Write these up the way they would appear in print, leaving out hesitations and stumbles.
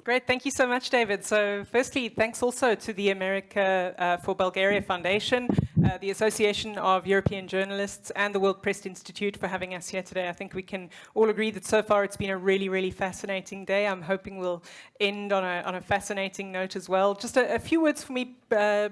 Great, thank you so much, David. So firstly, thanks also to the America for Bulgaria Foundation, the Association of European Journalists, and the World Press Institute for having us here today. I think we can all agree that so far it's been a really, really fascinating day. I'm hoping we'll end on a fascinating note as well. Just a few words for me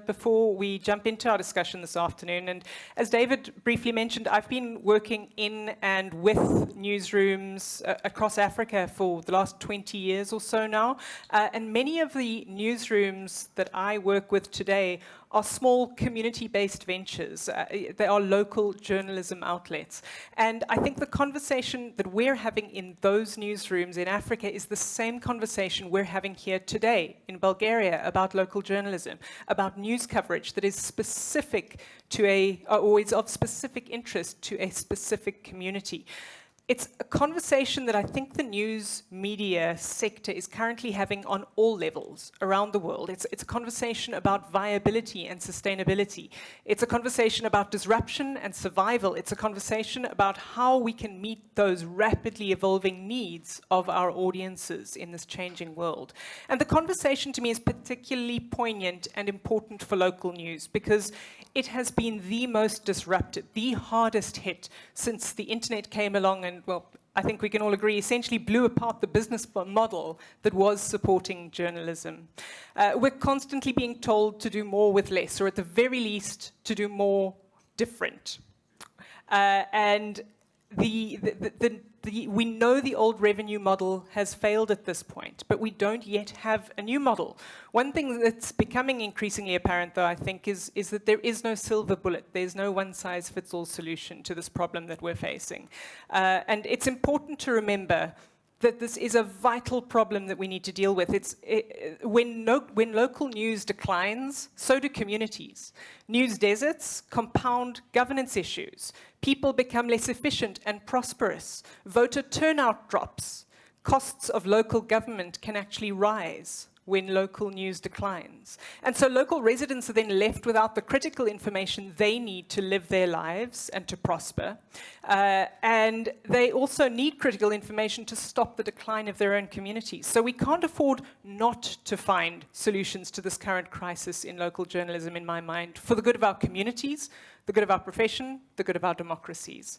before we jump into our discussion this afternoon. And as David briefly mentioned, I've been working in and with newsrooms across Africa for the last 20 years or so now. And many of the newsrooms that I work with today are small community-based ventures. They are local journalism outlets. And I think the conversation that we're having in those newsrooms in Africa is the same conversation we're having here today in Bulgaria about local journalism, about news coverage that is specific to or is of specific interest to a specific community. It's a conversation that I think the news media sector is currently having on all levels around the world. It's a conversation about viability and sustainability. It's a conversation about disruption and survival. It's a conversation about how we can meet those rapidly evolving needs of our audiences in this changing world. And the conversation to me is particularly poignant and important for local news because it has been the most disrupted, the hardest hit since the internet came along and, well, I think we can all agree, essentially blew apart the business model that was supporting journalism. We're constantly being told to do more with less, or at the very least, to do more different. And we know the old revenue model has failed at this point, but we don't yet have a new model. One thing that's becoming increasingly apparent, though, I think, is that there is no silver bullet. There's no one-size-fits-all solution to this problem that we're facing. And it's important to remember that this is a vital problem that we need to deal with. When local news declines, so do communities. News deserts compound governance issues. People become less efficient and prosperous. Voter turnout drops. Costs of local government can actually rise when local news declines. And so local residents are then left without the critical information they need to live their lives and to prosper. And they also need critical information to stop the decline of their own communities. So we can't afford not to find solutions to this current crisis in local journalism, in my mind, for the good of our communities, the good of our profession, the good of our democracies.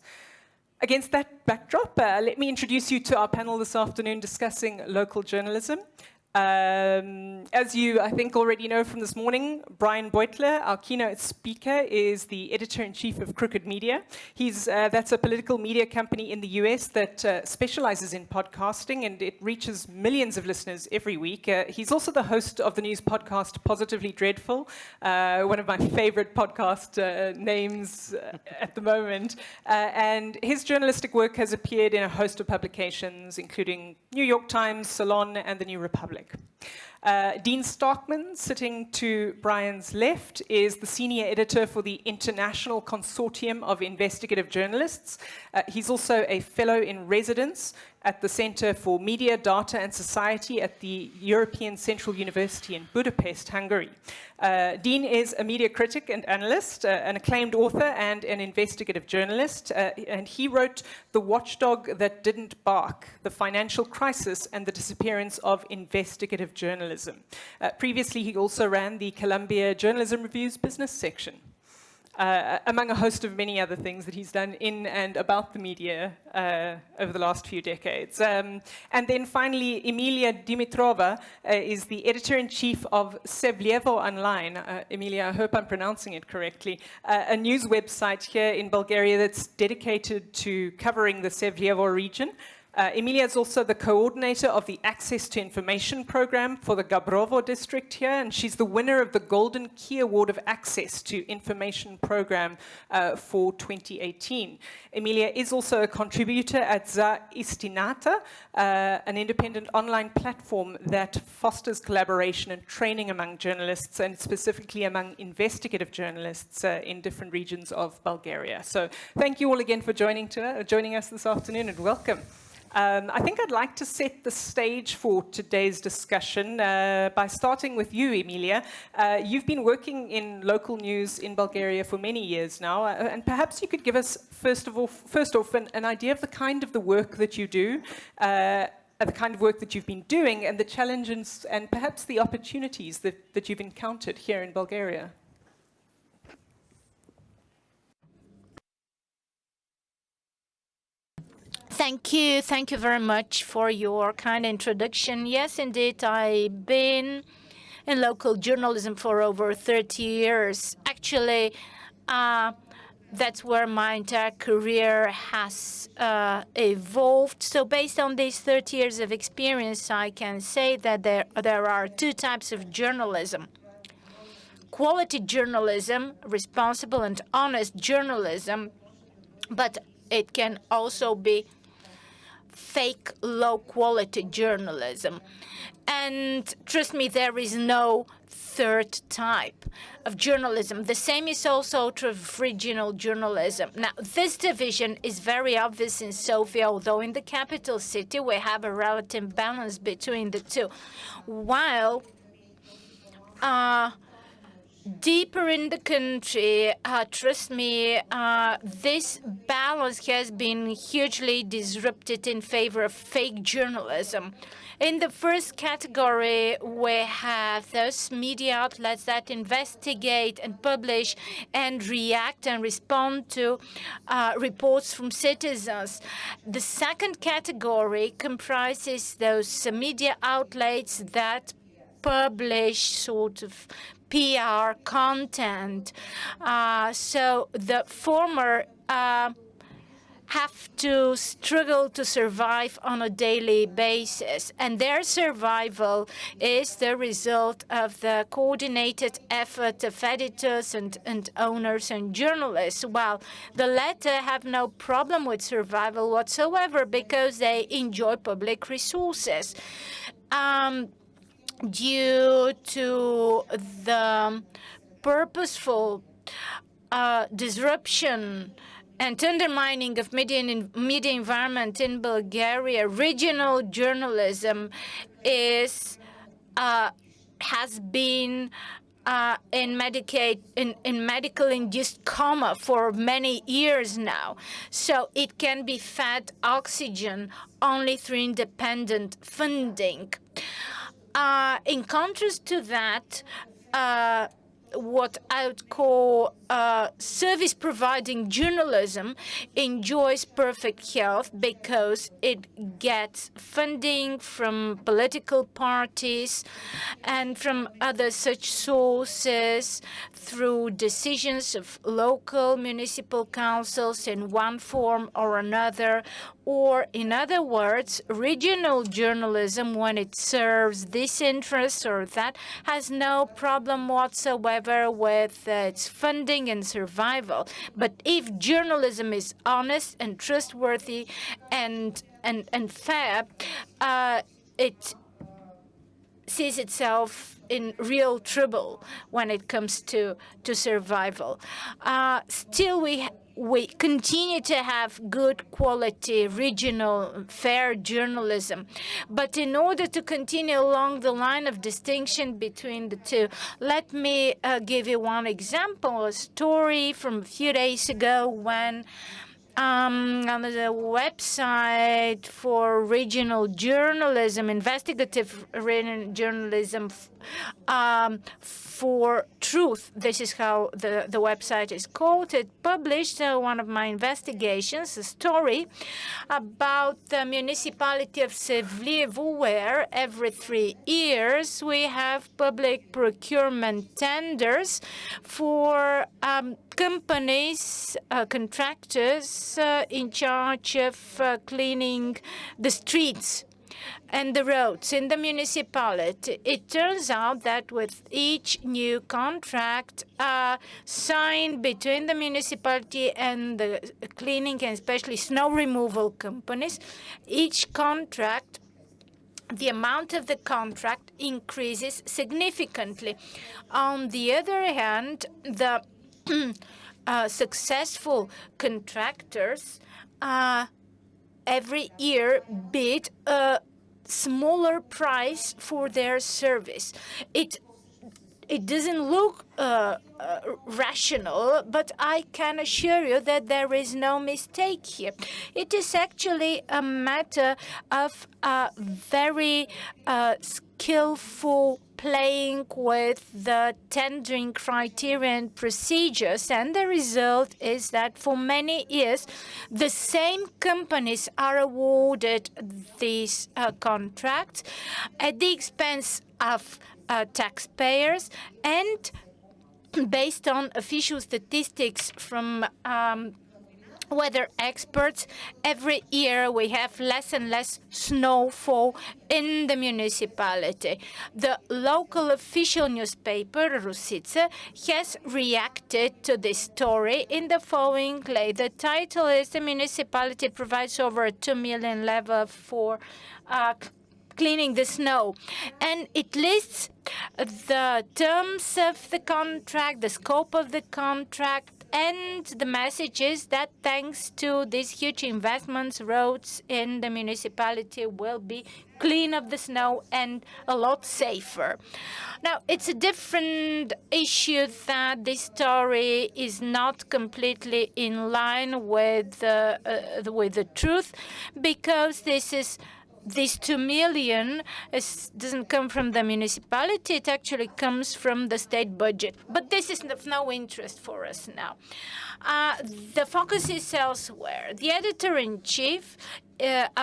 Against that backdrop, let me introduce you to our panel this afternoon discussing local journalism. As you, I think, already know from this morning, Brian Beutler, our keynote speaker, is the editor-in-chief of Crooked Media. That's a political media company in the US that specializes in podcasting, and it reaches millions of listeners every week. He's also the host of the news podcast Positively Dreadful, one of my favorite podcast names at the moment. And his journalistic work has appeared in a host of publications, including New York Times, Salon, and the New Republic. Dean Starkman, sitting to Brian's left, is the senior editor for the International Consortium of Investigative Journalists. He's also a fellow in residence at the Center for Media, Data and Society at the European Central University in Budapest, Hungary. Dean is a media critic and analyst, an acclaimed author and an investigative journalist, and he wrote The Watchdog That Didn't Bark, The Financial Crisis and the Disappearance of Investigative Journalism. Previously, he also ran the Columbia Journalism Review's business section. Among a host of many other things that he's done in and about the media over the last few decades. And then finally, Emilia Dimitrova is the editor-in-chief of Sevlievo Online. Emilia, I hope I'm pronouncing it correctly. A news website here in Bulgaria that's dedicated to covering the Sevlievo region. Emilia is also the coordinator of the Access to Information program for the Gabrovo district here, and she's the winner of the Golden Key Award of Access to Information program for 2018. Emilia is also a contributor at Za Istinata, an independent online platform that fosters collaboration and training among journalists, and specifically among investigative journalists in different regions of Bulgaria. So thank you all again for joining us this afternoon, and welcome. I think I'd like to set the stage for today's discussion by starting with you, Emilia. You've been working in local news in Bulgaria for many years now, and perhaps you could give us, first off, an idea of the kind of the work that you do, the kind of work that you've been doing and the challenges and perhaps the opportunities that you've encountered here in Bulgaria. Thank you. Thank you very much for your kind introduction. Yes, indeed, I've been in local journalism for over 30 years. Actually, that's where my entire career has evolved. So based on these 30 years of experience, I can say that there are two types of journalism. Quality journalism, responsible and honest journalism, but it can also be fake low-quality journalism. And trust me, there is no third type of journalism. The same is also true of regional journalism. Now, this division is very obvious in Sofia, although in the capital city we have a relative balance between the two. While deeper in the country, trust me, this balance has been hugely disrupted in favor of fake journalism. In the first category, we have those media outlets that investigate and publish and react and respond to reports from citizens. The second category comprises those media outlets that publish sort of PR content. So the former have to struggle to survive on a daily basis. And their survival is the result of the coordinated effort of editors and owners and journalists, while the latter have no problem with survival whatsoever because they enjoy public resources. Due to the purposeful disruption and undermining of media environment in Bulgaria, regional journalism has been in medical induced coma for many years now. So it can be fed oxygen only through independent funding. In contrast to that, what I would call service-providing journalism enjoys perfect health because it gets funding from political parties and from other such sources through decisions of local municipal councils in one form or another. Or, in other words, regional journalism, when it serves this interest or that, has no problem whatsoever with its funding and survival. But if journalism is honest and trustworthy and fair, it sees itself in real trouble when it comes to survival. Still, we continue to have good quality regional fair journalism. But in order to continue along the line of distinction between the two, let me give you one example, a story from a few days ago when on the website for regional journalism, investigative regional journalism for truth, this is how the website is called, it published one of my investigations, a story about the municipality of Sevlievo, where every 3 years we have public procurement tenders for companies, contractors in charge of cleaning the streets and the roads in the municipality. It turns out that with each new contract signed between the municipality and the cleaning and especially snow removal companies, each contract, the amount of the contract increases significantly. On the other hand, the successful contractors every year bid a smaller price for their service. It it doesn't look rational, but I can assure you that there is no mistake here. It is actually a matter of very skillful playing with the tendering criteria and procedures, and the result is that for many years the same companies are awarded these contracts at the expense of taxpayers, and based on official statistics from weather experts, every year we have less and less snowfall in the municipality. The local official newspaper, Rusice, has reacted to this story in the following way. The title is "The municipality provides over 2 million leva for cleaning the snow." And it lists the terms of the contract, the scope of the contract, and the message is that thanks to these huge investments, roads in the municipality will be clean of the snow and a lot safer. Now, it's a different issue that this story is not completely in line with the truth, because this 2 million doesn't come from the municipality. It actually comes from the state budget. But this is of no interest for us now. The focus is elsewhere. The editor-in-chief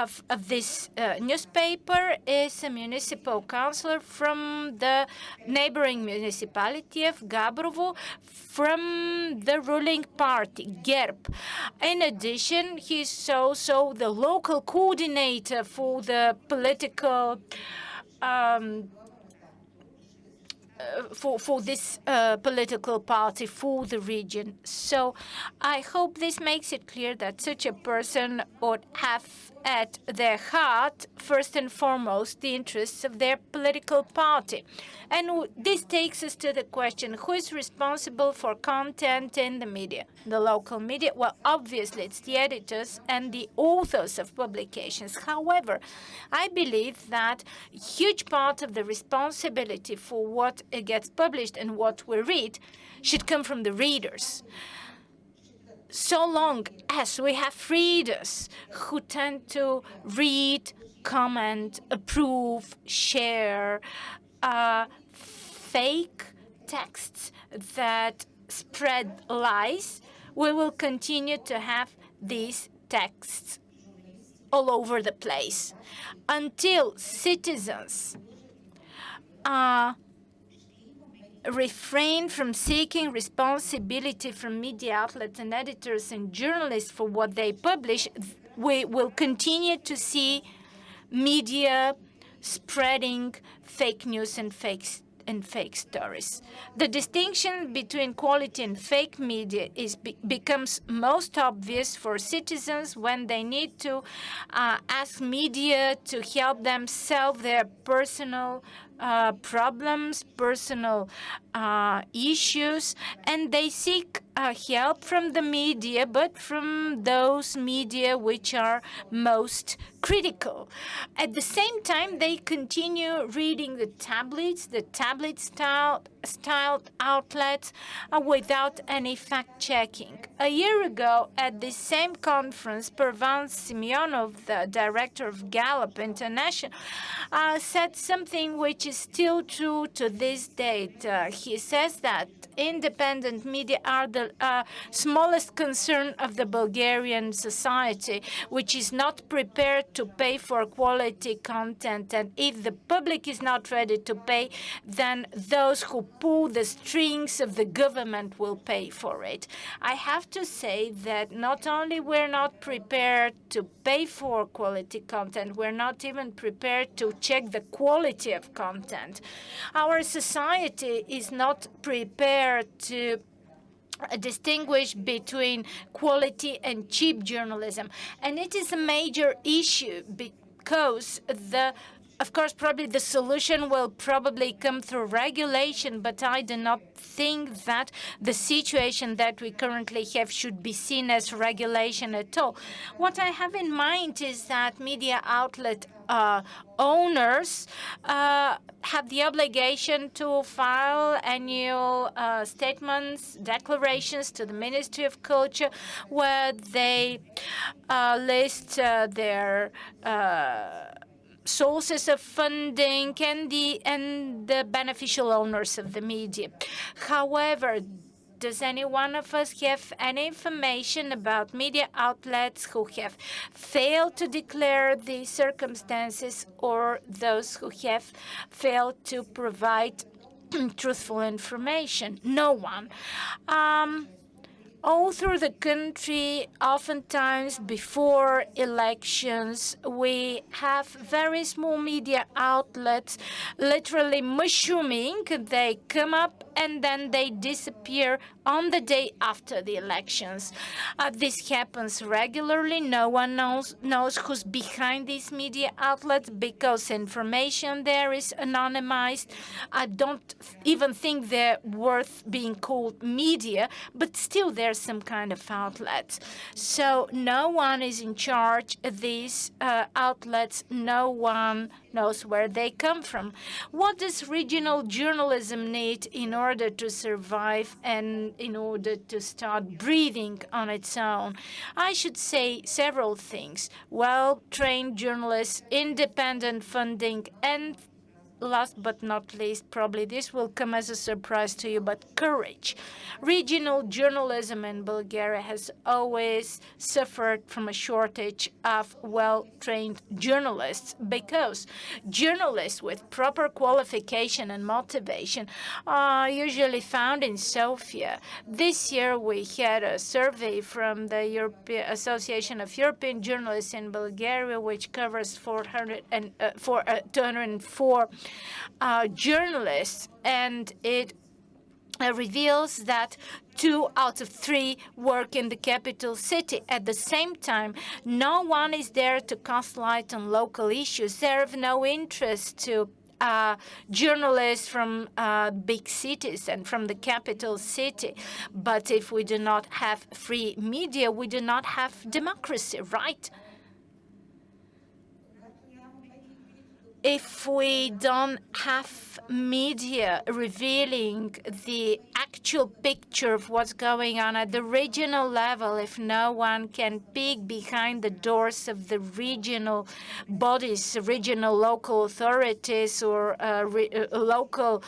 of this newspaper is a municipal councillor from the neighboring municipality of Gabrovo, from the ruling party, GERB. In addition, he's also the local coordinator for the political for this political party for the region. So I hope this makes it clear that such a person would have at their heart, first and foremost, the interests of their political party. And this takes us to the question, who is responsible for content in the media? The local media? Well, obviously, it's the editors and the authors of publications. However, I believe that a huge part of the responsibility for what gets published and what we read should come from the readers. So long as we have readers who tend to read, comment, approve, share fake texts that spread lies, we will continue to have these texts all over the place until citizens refrain from seeking responsibility from media outlets and editors and journalists for what they publish. We will continue to see media spreading fake news and fake stories. The distinction between quality and fake media becomes most obvious for citizens when they need to ask media to help them solve their personal problems, personal issues, and they seek help from the media, but from those media which are most critical. At the same time, they continue reading the tablet-styled outlets without any fact-checking. A year ago, at this same conference, Pervan Simeonov, the director of Gallup International, said something which is still true to this date. He says that independent media are the smallest concern of the Bulgarian society, which is not prepared to pay for quality content. And if the public is not ready to pay, then those who pull the strings of the government will pay for it. I have to say that not only we're not prepared to pay for quality content, we're not even prepared to check the quality of content. Our society is not prepared to distinguish between quality and cheap journalism. And it is a major issue because the Of course, probably the solution will probably come through regulation, but I do not think that the situation that we currently have should be seen as regulation at all. What I have in mind is that media outlet owners have the obligation to file annual statements, declarations to the Ministry of Culture, where they list their sources of funding and the beneficial owners of the media. However, does any one of us have any information about media outlets who have failed to declare the circumstances or those who have failed to provide truthful information? No one. All through the country, oftentimes before elections, we have very small media outlets literally mushrooming. They come up and then they disappear on the day after the elections. This happens regularly. No one knows who's behind these media outlets because information there is anonymized. I don't even think they're worth being called media, but still there's some kind of outlets. So no one is in charge of these outlets. No one knows where they come from. What does regional journalism need in order to survive and in order to start breathing on its own? I should say several things. Well-trained journalists, independent funding, and last but not least, probably this will come as a surprise to you, but courage. Regional journalism in Bulgaria has always suffered from a shortage of well-trained journalists because journalists with proper qualification and motivation are usually found in Sofia. This year we had a survey from the European Association of European Journalists in Bulgaria, which covers 204 journalists, and it reveals that 2 out of 3 work in the capital city. At the same time, no one is there to cast light on local issues. They're of no interest to journalists from big cities and from the capital city. But if we do not have free media, we do not have democracy, right? If we don't have media revealing the actual picture of what's going on at the regional level, if no one can peek behind the doors of the regional bodies, regional local authorities or local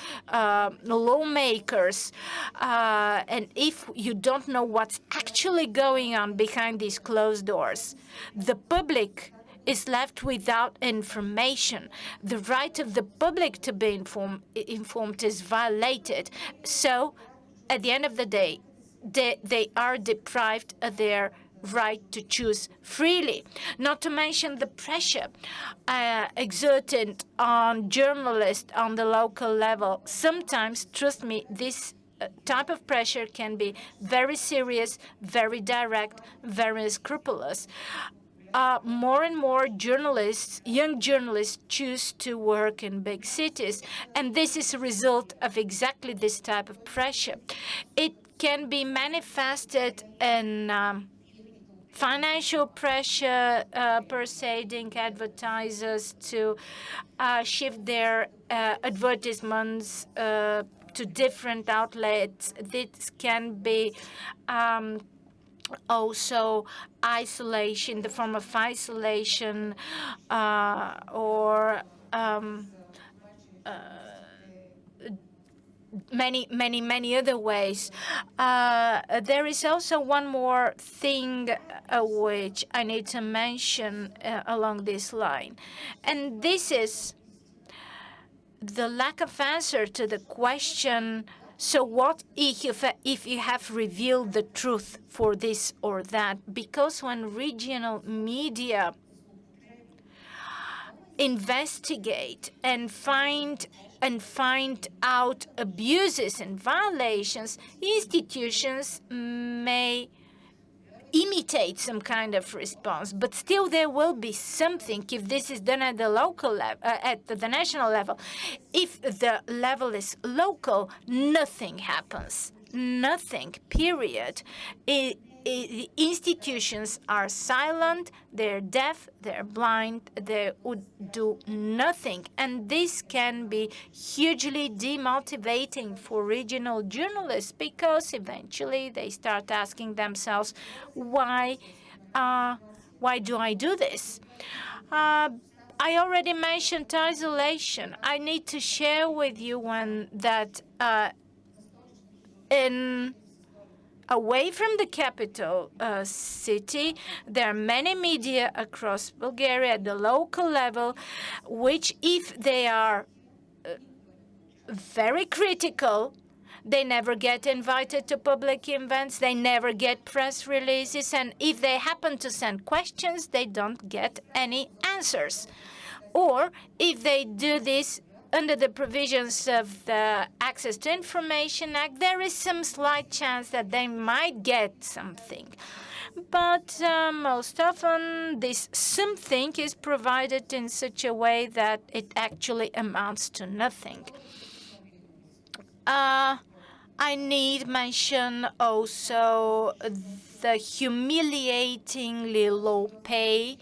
lawmakers, and if you don't know what's actually going on behind these closed doors, the public is left without information. The right of the public to be informed is violated. So, at the end of the day, they are deprived of their right to choose freely. Not to mention the pressure exerted on journalists on the local level. Sometimes, trust me, this type of pressure can be very serious, very direct, very scrupulous. More and more journalists, young journalists, choose to work in big cities. And this is a result of exactly this type of pressure. It can be manifested in financial pressure, persuading advertisers to shift their advertisements to different outlets. This can be also isolation, the form of isolation, or many other ways. There is also one more thing which I need to mention along this line, and this is the lack of answer to the question, so what if you have revealed the truth for this or that? Because when regional media investigate and find out abuses and violations, institutions may imitate some kind of response, but still there will be something if this is done at the local level, at the national level. If the level is local, nothing happens. Nothing, period. The institutions are silent, they're deaf, they're blind, they would do nothing. And this can be hugely demotivating for regional journalists because eventually they start asking themselves, why do I do this? I already mentioned isolation. I need to share with you one that away from the capital city, there are many media across Bulgaria at the local level, which if they are very critical, they never get invited to public events, they never get press releases, and if they happen to send questions, they don't get any answers. Or if they do this under the provisions of the Access to Information Act, there is some slight chance that they might get something. But most often, this something is provided in such a way that it actually amounts to nothing. I need mention also the humiliatingly low pay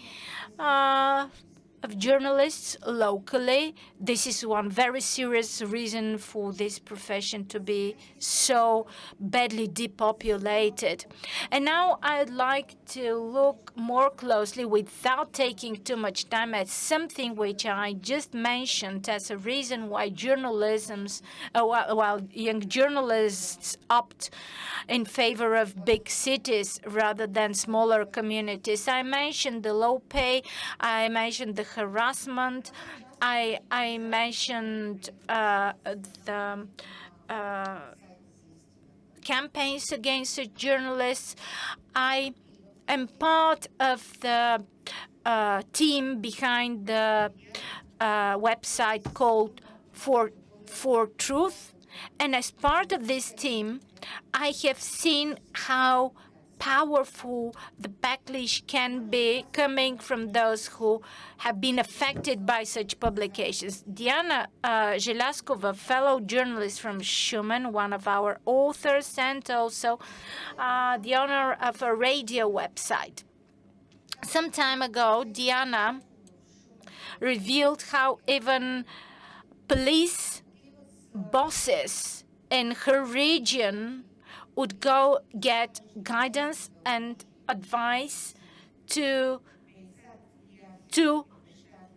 of journalists locally. This is one very serious reason for this profession to be so badly depopulated. And now I'd like to look more closely, without taking too much time, at something which I just mentioned as a reason why while young journalists opt in favor of big cities rather than smaller communities. I mentioned the low pay, I mentioned the harassment, I mentioned the campaigns against journalists. I am part of the team behind the website called For Truth. And as part of this team, I have seen how powerful the backlash can be coming from those who have been affected by such publications. Diana Zhelaskova, fellow journalist from Schumann, one of our authors, and also the owner of a radio website. Some time ago, Diana revealed how even police bosses in her region would go get guidance and advice to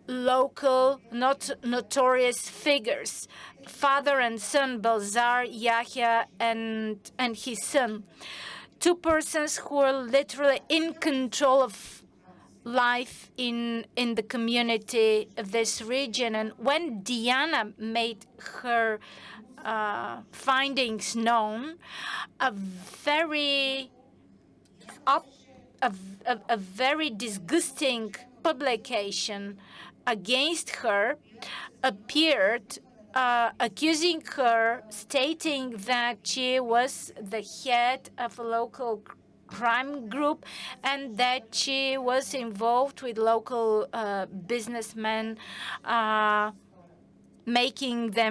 local, not notorious figures, father and son, Balzar, Yahya, and his son. Two persons who are literally in control of life in the community of this region. And when Diana made her findings known, a very disgusting publication against her appeared, accusing her, stating that she was the head of a local crime group and that she was involved with local businessmen,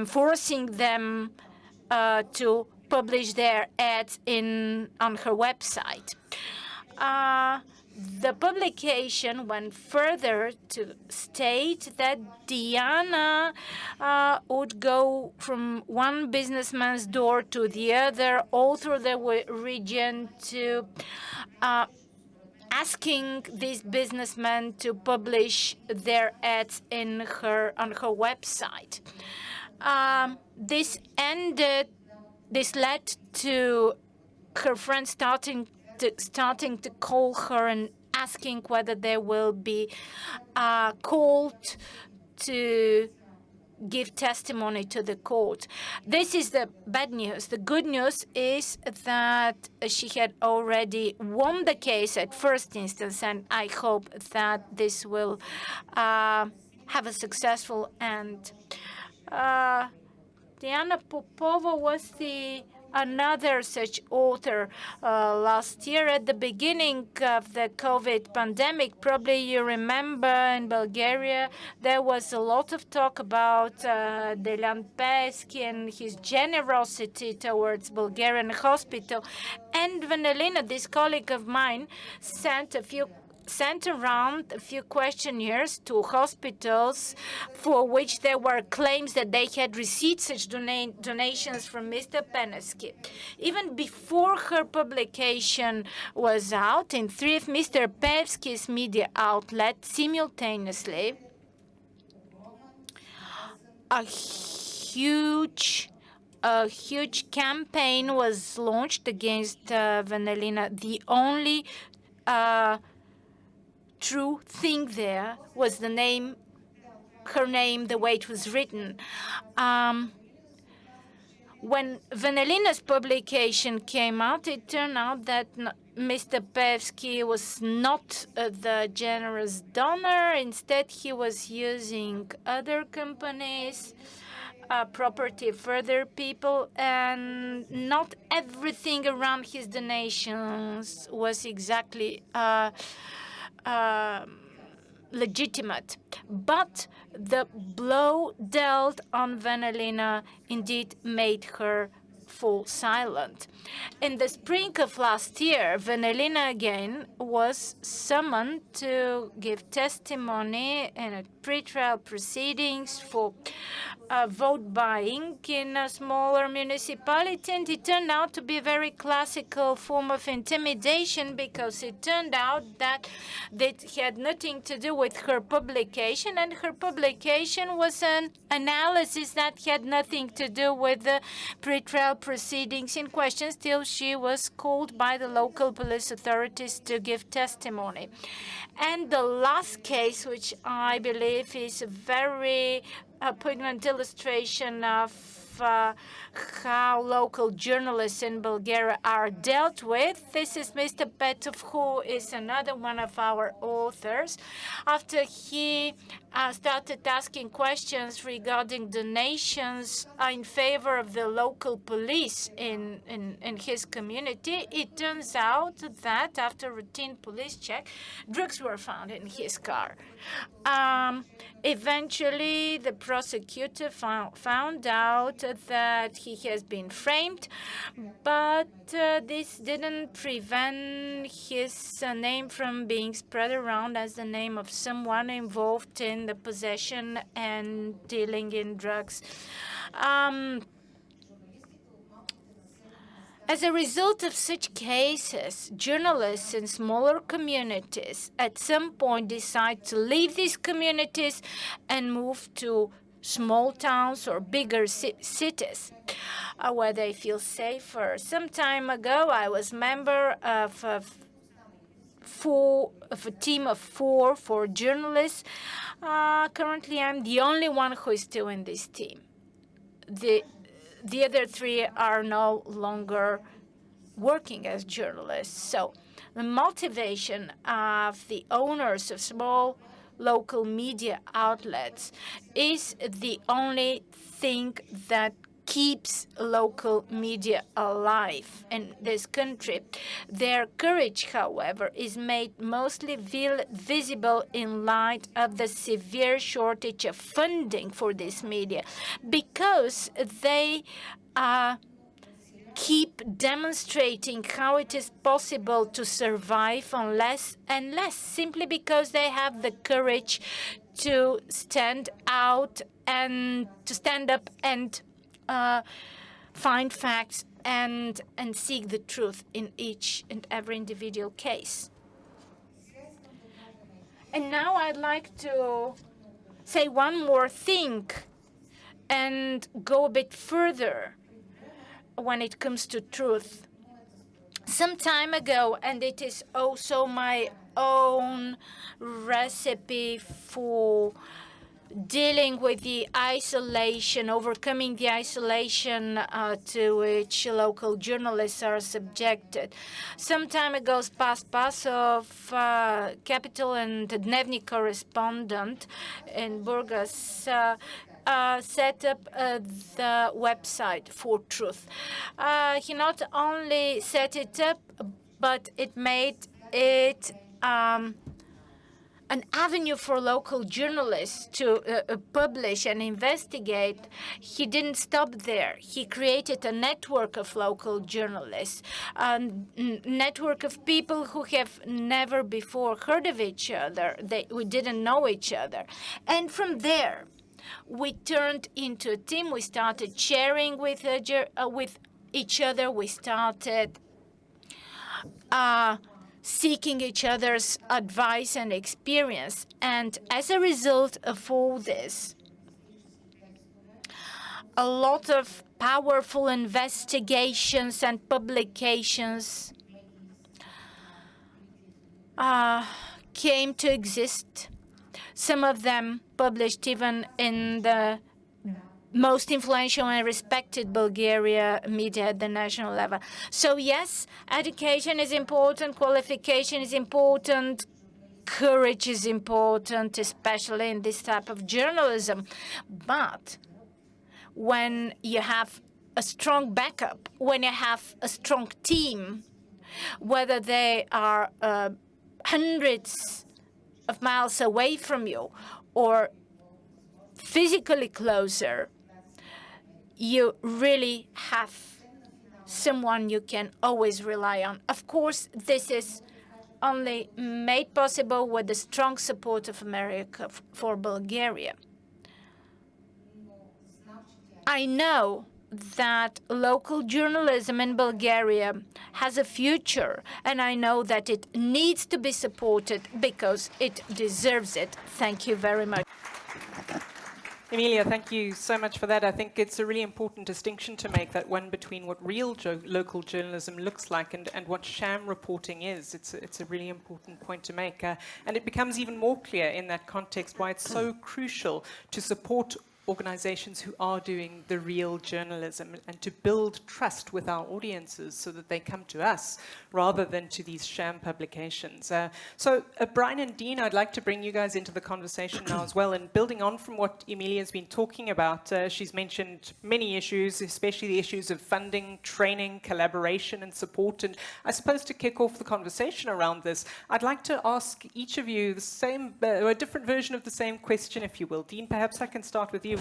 forcing them to publish their ads on her website. The publication went further to state that Diana would go from one businessman's door to the other all through the region to asking these businessmen to publish their ads on her website. This led to her friends starting to call her and asking whether they will be called to give testimony to the court. This is the bad news. The good news is that she had already won the case at first instance, and I hope that this will have a successful end. Diana Popova was the another such author last year at the beginning of the COVID pandemic. Probably you remember in Bulgaria there was a lot of talk about Delan Pesky and his generosity towards Bulgarian hospital. And Vanelina, this colleague of mine, sent around a few questionnaires to hospitals for which there were claims that they had received such donations from Mr. Penesky. Even before her publication was out, in three of Mr. Pesky's media outlets simultaneously, a huge campaign was launched against Vanelina. The only true thing there was her name, the way it was written. When Vanelina's publication came out, it turned out that Mr. Pesky was not the generous donor. Instead, he was using other companies, property of other people, and not everything around his donations was exactly legitimate. But the blow dealt on Vanelina indeed made her fall silent. In the spring of last year, Vanelina again was summoned to give testimony in a pretrial proceedings for vote buying in a smaller municipality, and it turned out to be a very classical form of intimidation, because it turned out that it had nothing to do with her publication, and her publication was an analysis that had nothing to do with the pretrial proceedings in question. Still, she was called by the local police authorities to give testimony. And the last case, which I believe is a very poignant illustration of how local journalists in Bulgaria are dealt with. This is Mr. Petov, who is another one of our authors. After he started asking questions regarding donations in favor of the local police in his community, it turns out that after routine police check, drugs were found in his car. Eventually, the prosecutor found out that he has been framed, but this didn't prevent his name from being spread around as the name of someone involved in the possession and dealing in drugs. As a result of such cases, journalists in smaller communities at some point decide to leave these communities and move to small towns or bigger cities where they feel safer. Some time ago, I was member of a team of four journalists. Currently, I'm the only one who is still in this team. The other three are no longer working as journalists. So the motivation of the owners of small local media outlets is the only thing that keeps local media alive in this country. Their courage, however, is made mostly visible in light of the severe shortage of funding for this media, because they keep demonstrating how it is possible to survive on less and less, simply because they have the courage to stand up and find facts and seek the truth in each and every individual case. And now I'd like to say one more thing and go a bit further when it comes to truth. Some time ago, and it is also my own recipe for dealing with the isolation, overcoming the isolation to which local journalists are subjected. Some time ago, Spasov, Capital and Dnevnik correspondent in Burgas, set up the website For Truth. He not only set it up, but it made it an avenue for local journalists to publish and investigate. He didn't stop there. He created a network of local journalists, a network of people who have never before heard of each other. We didn't know each other. And from there, we turned into a team. We started sharing with each other. We started seeking each other's advice and experience. And as a result of all this, a lot of powerful investigations and publications came to exist. Some of them published even in the most influential and respected Bulgaria media at the national level. So yes, education is important, qualification is important, courage is important, especially in this type of journalism. But when you have a strong backup, when you have a strong team, whether they are hundreds of miles away from you or physically closer, you really have someone you can always rely on. Of course, this is only made possible with the strong support of America for Bulgaria. I know that local journalism in Bulgaria has a future, and I know that it needs to be supported because it deserves it. Thank you very much. Emilia, thank you so much for that. I think it's a really important distinction to make, that one between what real local journalism looks like and what sham reporting is. It's a really important point to make. And it becomes even more clear in that context why it's so crucial to support organizations who are doing the real journalism and to build trust with our audiences so that they come to us rather than to these sham publications. So Brian and Dean, I'd like to bring you guys into the conversation now as well. And building on from what Emilia's been talking about, she's mentioned many issues, especially the issues of funding, training, collaboration and support. And I suppose to kick off the conversation around this, I'd like to ask each of you the same, a different version of the same question, if you will. Dean, perhaps I can start with you.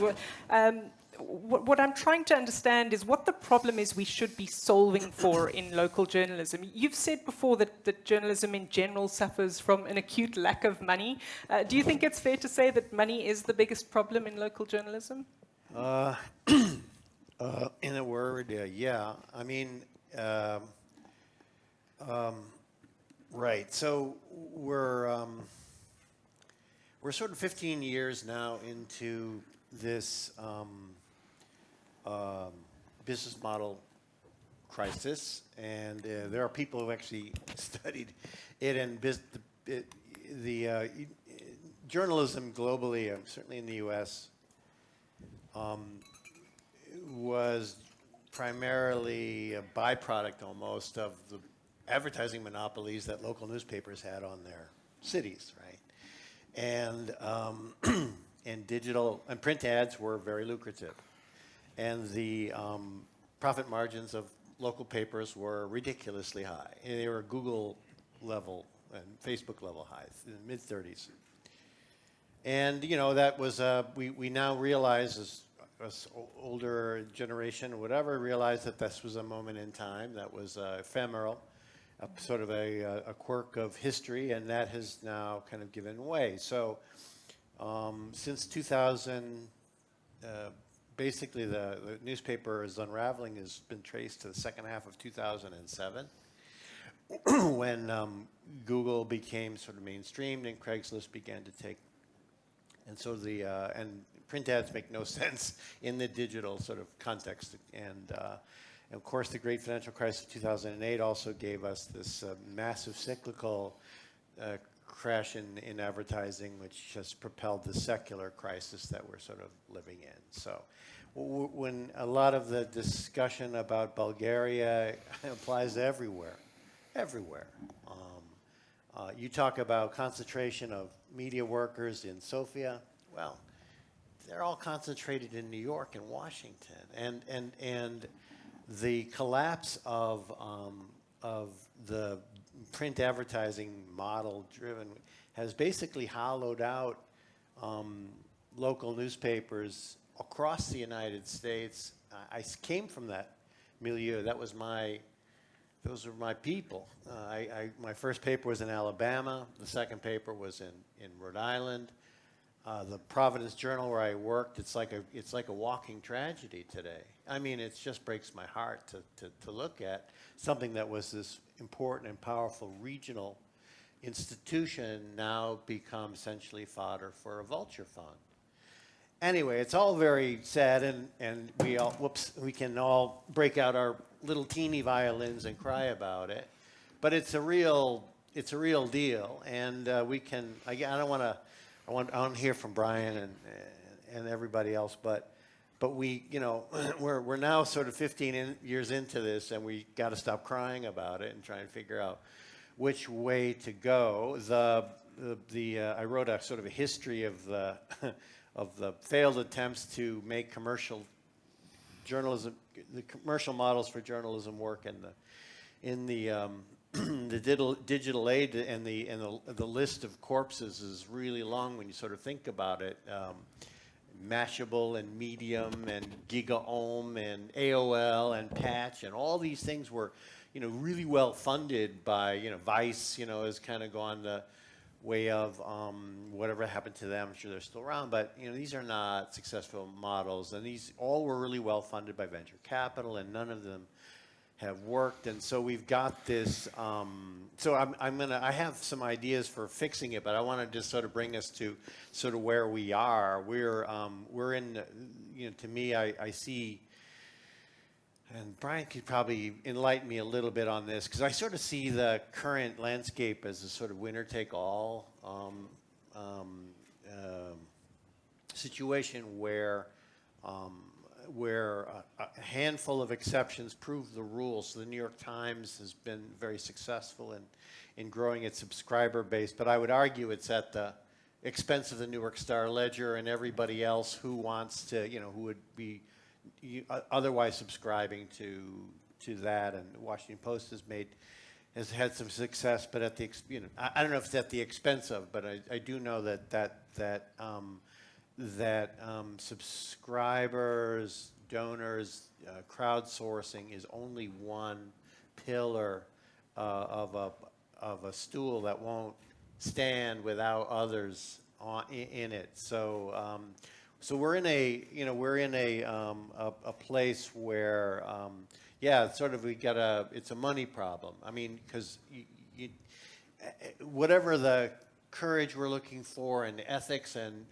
What I'm trying to understand is what the problem is we should be solving for in local journalism. You've said before that journalism in general suffers from an acute lack of money. Do you think it's fair to say that money is the biggest problem in local journalism? In a word, yeah. I mean, right. So we're sort of 15 years now into this business model crisis, and there are people who actually studied it, and journalism globally, certainly in the U.S., was primarily a byproduct almost of the advertising monopolies that local newspapers had on their cities, right? And and digital and print ads were very lucrative, and the profit margins of local papers were ridiculously high. And they were Google level and Facebook level highs in the mid-30s. And you know, that was we now realize, as older generation or whatever, realize that this was a moment in time that was ephemeral, sort of a quirk of history, and that has now kind of given way. So since 2000, basically the newspaper's unraveling has been traced to the second half of 2007, when Google became sort of mainstreamed and Craigslist began to take, and so and print ads make no sense in the digital sort of context. And of course, the great financial crisis of 2008 also gave us this massive cyclical crash in advertising, which has propelled the secular crisis that we're sort of living in. So when a lot of the discussion about Bulgaria applies everywhere, everywhere. You talk about concentration of media workers in Sofia. Well, they're all concentrated in New York and Washington, and the collapse of the print advertising model driven has basically hollowed out local newspapers across the United States. I came from that milieu. Those were my people. My first paper was in Alabama. The second paper was in Rhode Island. The Providence Journal, where I worked, it's like a walking tragedy today. I mean, it just breaks my heart to look at something that was this important and powerful regional institution now become essentially fodder for a vulture fund. Anyway, it's all very sad, and we can all break out our little teeny violins and cry about it, but it's a real deal, and we can. I want to hear from Brian and everybody else, but we, we're now sort of 15 years into this, and we got to stop crying about it and try and figure out which way to go. I wrote a sort of a history of the of the failed attempts to make commercial journalism, the commercial models for journalism work in the digital age, and the list of corpses is really long when you sort of think about it. Mashable and Medium and GigaOM and AOL and Patch and all these things were, really well funded by, Vice, has kind of gone the way of whatever happened to them. I'm sure they're still around, but these are not successful models, and these all were really well funded by venture capital, and none of them have worked. And so we've got this. So I have some ideas for fixing it, but I want to just sort of bring us to sort of where we are. We're in. To me, I see. And Brian could probably enlighten me a little bit on this, because I sort of see the current landscape as a sort of winner-take-all situation where a handful of exceptions prove the rules. So the New York Times has been very successful in growing its subscriber base, but I would argue it's at the expense of the New York Star Ledger and everybody else who wants to, who would be otherwise subscribing to that. And the Washington Post has had some success, but at the I don't know if it's at the expense of, but I do know that subscribers, donors, crowdsourcing is only one pillar of a stool that won't stand without others in it. So. So we're in a place where, sort of it's a money problem. I mean, because whatever the courage we're looking for, and ethics and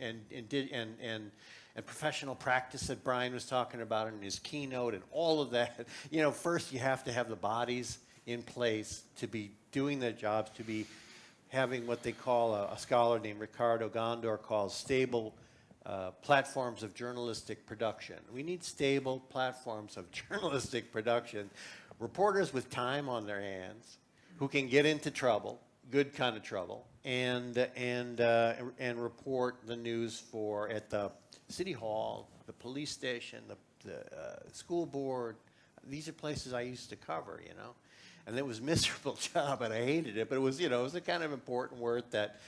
professional practice that Brian was talking about in his keynote, and all of that, first you have to have the bodies in place to be doing their jobs, to be having what they call, a scholar named Ricardo Gondor calls stable platforms of journalistic production. We need stable platforms of journalistic production, reporters with time on their hands who can get into trouble, good kind of trouble, and report the news at the city hall, the police station, the school board. These are places I used to cover, and it was a miserable job, and I hated it, but it was, it was a kind of important work that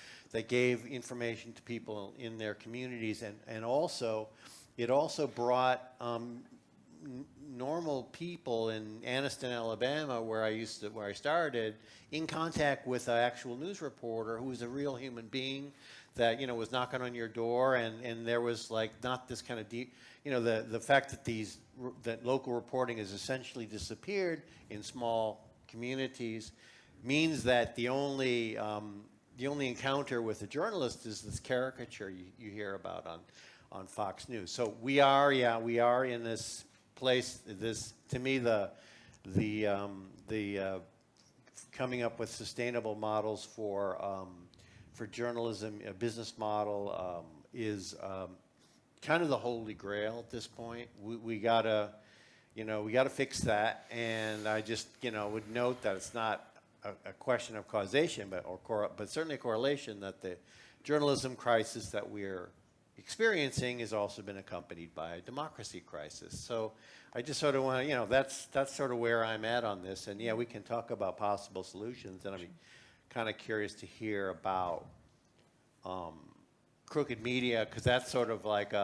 gave information to people in their communities, and also, it also brought normal people in Anniston, Alabama, where I started, in contact with an actual news reporter who was a real human being that was knocking on your door, and there was not this kind of deep, the fact that local reporting has essentially disappeared in small communities means that the only encounter with a journalist is this caricature you hear about on Fox News. So we are in this place. This, to me, the coming up with sustainable models for for journalism, a business model is kind of the holy grail at this point. We gotta, we gotta fix that. And I just, would note that it's not a question of causation, but certainly a correlation that the journalism crisis that we're experiencing has also been accompanied by a democracy crisis. So I just sort of want to, that's sort of where I'm at on this. And yeah, we can talk about possible solutions. And I'm kind of curious to hear about crooked media, because that's sort of like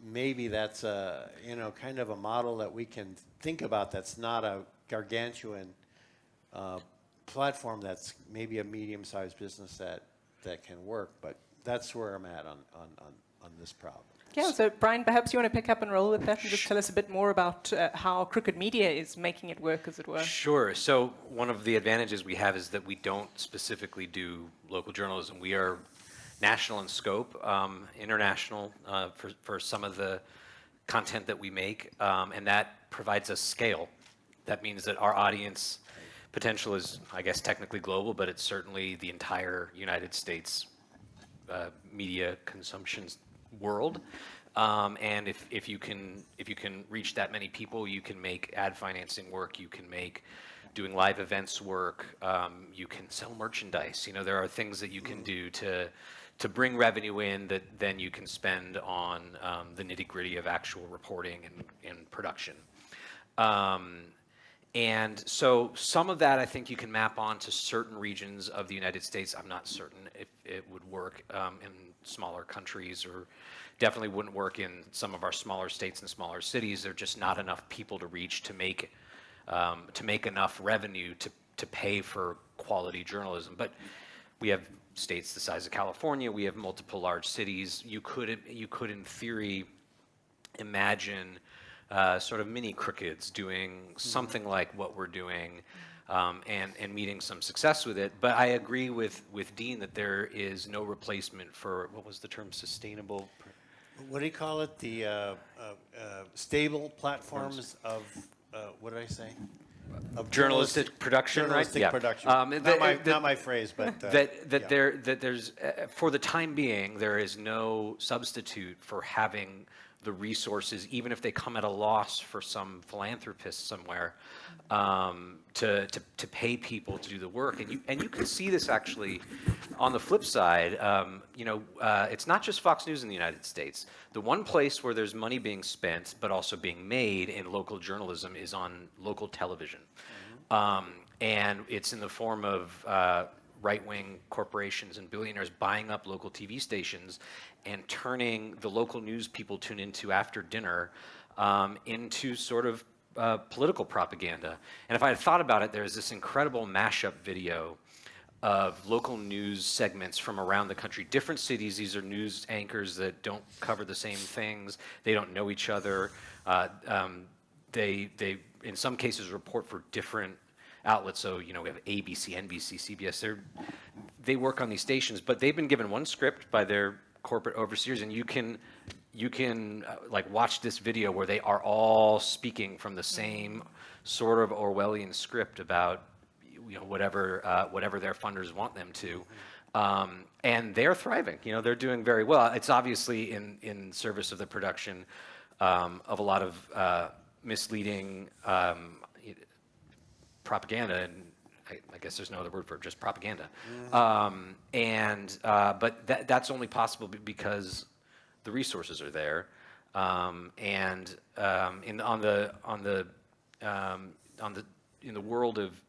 maybe that's a, kind of a model that we can think about that's not a gargantuan platform, that's maybe a medium-sized business that can work. But that's where I'm at on this problem. Yeah, so Brian, perhaps you want to pick up and roll with that and just tell us a bit more about how crooked media is making it work, as it were. Sure. So one of the advantages we have is that we don't specifically do local journalism. We are national in scope, international for some of the content that we make, and that provides us scale. That means that our audience potential is, I guess, technically global, but it's certainly the entire United States media consumption world. And if you can reach that many people, you can make ad financing work, you can make doing live events work, you can sell merchandise. There are things that you can do to bring revenue in that then you can spend on the nitty-gritty of actual reporting and production. And so some of that I think you can map onto certain regions of the United States. I'm not certain if it would work in smaller countries, or definitely wouldn't work in some of our smaller states and smaller cities. There are just not enough people to reach to make enough revenue to pay for quality journalism. But we have states the size of California. We have multiple large cities. You could in theory imagine sort of mini Crookeds doing something like what we're doing, and meeting some success with it. But I agree with Dean that there is no replacement for, what was the term, sustainable? What do you call it? The stable platforms of, what did I say? Of journalistic production, journalistic right? production. Yeah. Not my phrase, but that there's for the time being there is no substitute for having the resources, even if they come at a loss for some philanthropist somewhere, to pay people to do the work. And you can see this actually on the flip side. It's not just Fox News in the United States. The one place where there's money being spent but also being made in local journalism is on local television. And it's in the form of right-wing corporations and billionaires buying up local TV stations and turning the local news people tune into after dinner into sort of political propaganda. And if I had thought about it, there's this incredible mashup video of local news segments from around the country, different cities. These are news anchors that don't cover the same things. They don't know each other. They in some cases report for different outlets. So, we have ABC, NBC, CBS. They work on these stations, but they've been given one script by their corporate overseers, and you can like watch this video where they are all speaking from the same sort of Orwellian script about whatever their funders want them to, and they're thriving. They're doing very well. It's obviously in service of the production of a lot of misleading propaganda, and I guess there's no other word for it, just propaganda. But that's only possible because the resources are there, in the world of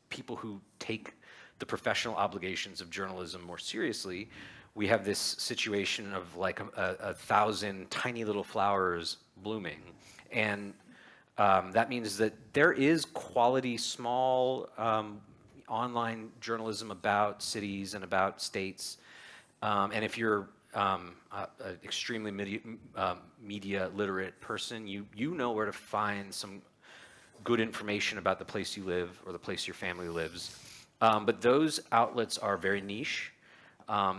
people who take the professional obligations of journalism more seriously, we have this situation of like a thousand tiny little flowers blooming, and that means that there is quality small online journalism about cities and about states, and if you're an extremely media literate person, you know where to find some good information about the place you live or the place your family lives. But those outlets are very niche.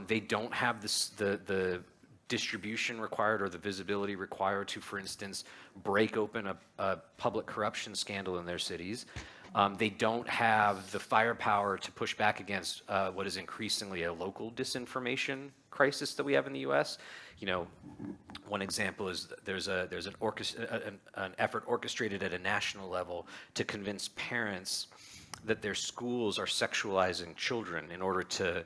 They don't have the distribution required or the visibility required to, for instance, break open a public corruption scandal in their cities. They don't have the firepower to push back against what is increasingly a local disinformation crisis that we have in the U.S. You know, one example is there's an effort orchestrated at a national level to convince parents that their schools are sexualizing children in order to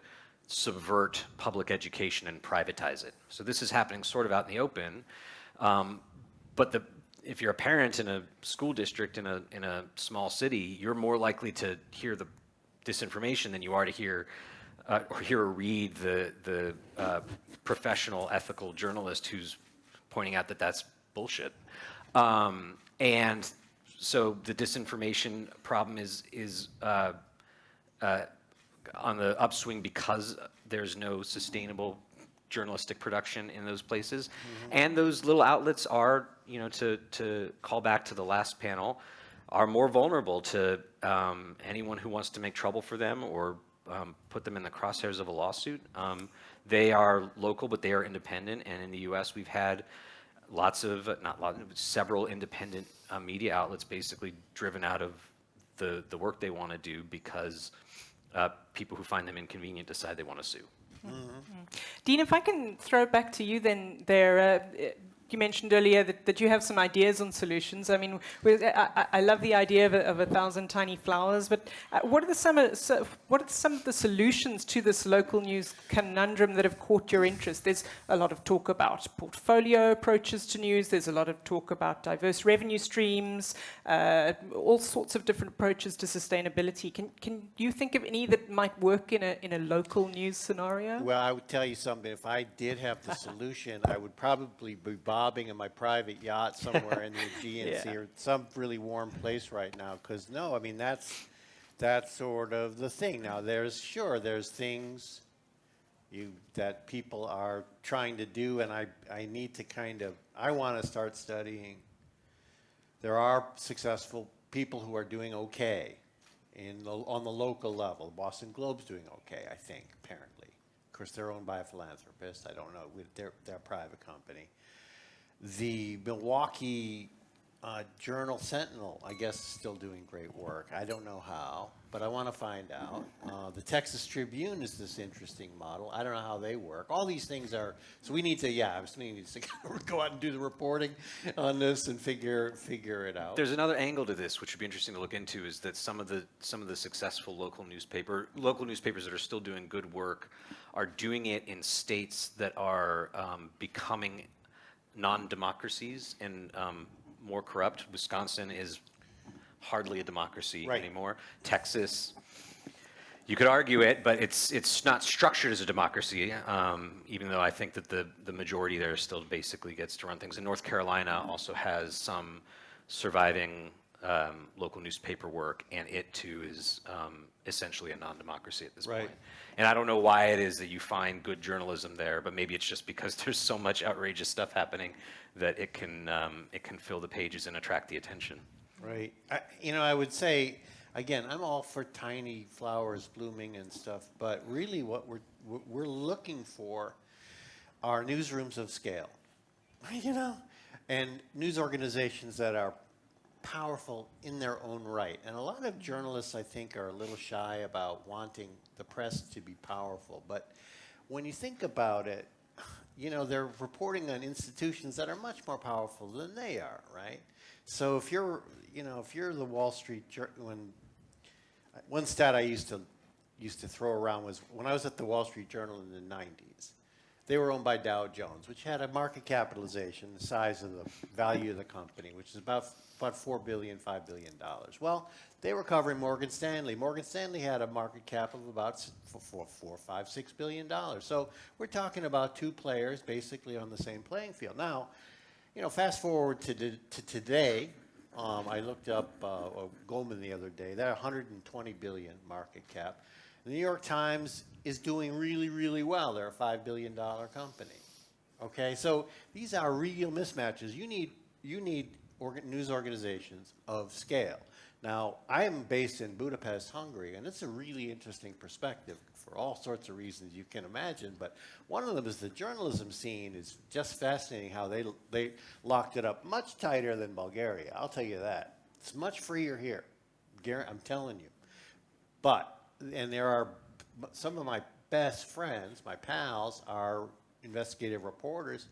subvert public education and privatize it. So this is happening sort of out in the open, but if you're a parent in a school district in a small city, you're more likely to hear the disinformation than you are to hear or read the professional ethical journalist who's pointing out that that's bullshit. And so the disinformation problem is on the upswing because there's no sustainable journalistic production in those places. And those little outlets are, you know, to call back to the last panel, are more vulnerable to anyone who wants to make trouble for them or put them in the crosshairs of a lawsuit. They are local, but they are independent. And in the U.S., we've had several independent media outlets basically driven out of the work they want to do because people who find them inconvenient decide they want to sue. Dean, if I can throw it back to you then there. You mentioned earlier that you have some ideas on solutions. I mean, I love the idea of 1,000 tiny flowers, but what are some of the solutions to this local news conundrum that have caught your interest? There's a lot of talk about portfolio approaches to news. There's a lot of talk about diverse revenue streams, all sorts of different approaches to sustainability. Can you think of any that might work in a local news scenario? Well, I would tell you something. If I did have the solution, I would probably be bobbing in my private yacht somewhere in the Aegean Sea or some really warm place right now. Because no, I mean that's sort of the thing. Now there's things that people are trying to do, and I need to I want to start studying. There are successful people who are doing okay on the local level. Boston Globe's doing okay, I think, apparently. Of course, they're owned by a philanthropist. I don't know. They're a private company. The Milwaukee Journal Sentinel, I guess, is still doing great work. I don't know how, but I want to find out. The Texas Tribune is this interesting model. I don't know how they work. All these things are, so we need to, go out and do the reporting on this and figure it out. There's another angle to this, which would be interesting to look into, is that some of the successful local newspapers that are still doing good work are doing it in states that are becoming non-democracies and more corrupt. Wisconsin is hardly a democracy anymore. Texas, you could argue it, but it's not structured as a democracy, even though I think that the majority there still basically gets to run things. And North Carolina also has some surviving local newspaper work, and it too is essentially a non-democracy at this point. And I don't know why it is that you find good journalism there, but maybe it's just because there's so much outrageous stuff happening that it can fill the pages and attract the attention. Right. I would say, again, I'm all for tiny flowers blooming and stuff, but really what we're looking for are newsrooms of scale, and news organizations that are powerful in their own right. And a lot of journalists, I think, are a little shy about wanting the press to be powerful. But when you think about it, they're reporting on institutions that are much more powerful than they are, right? So if you're the Wall Street one stat I used to throw around was when I was at the Wall Street Journal in the 90s, they were owned by Dow Jones, which had a market capitalization, the size of the value of the company, which is about $4 billion, $5 billion. Well, they were covering Morgan Stanley. Morgan Stanley had a market cap of about $4, $5, $6 billion. So we're talking about two players basically on the same playing field. Now, fast forward to today. I looked up Goldman the other day. They're $120 billion market cap. The New York Times is doing really, really well. They're a $5 billion company. Okay, so these are real mismatches. You need news organizations of scale. Now, I am based in Budapest, Hungary, and it's a really interesting perspective for all sorts of reasons you can imagine. But one of them is the journalism scene is just fascinating how they locked it up much tighter than Bulgaria. I'll tell you that. It's much freer here I'm telling you. But, and there are some of my best friends, my pals, are investigative reporters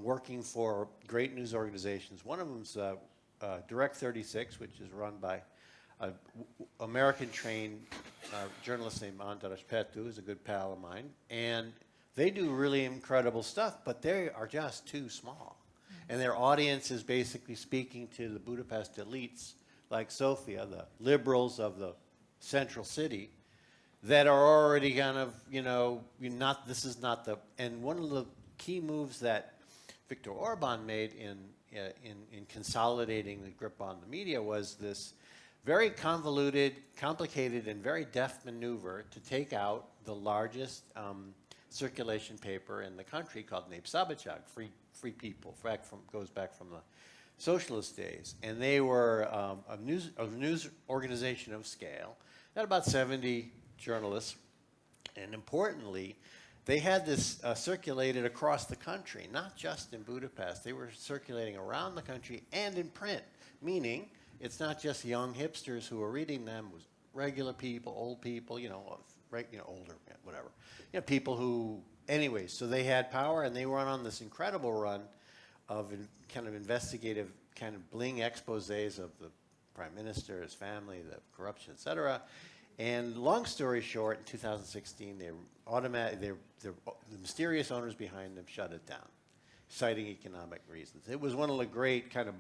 working for great news organizations. One of them's Direct 36, which is run by an American-trained journalist named Andras Petu, who's a good pal of mine. And they do really incredible stuff, but they are just too small. And their audience is basically speaking to the Budapest elites, like Sofia, the liberals of the central city, that are already kind of, this is not the, and one of the key moves that Viktor Orban made in consolidating the grip on the media was this very convoluted, complicated, and very deft maneuver to take out the largest circulation paper in the country called Népszabadság, Free People, goes back from the socialist days. And they were a news organization of scale. They had about 70 journalists, and importantly, they had this circulated across the country, not just in Budapest. They were circulating around the country and in print, meaning it's not just young hipsters who are reading them, it was regular people, old people, older, whatever. People who, anyways, so they had power, and they went on this incredible run of kind of investigative, kind of bling exposés of the prime minister, his family, the corruption, et cetera. And long story short, in 2016, the mysterious owners behind them shut it down, citing economic reasons. It was one of the great kind of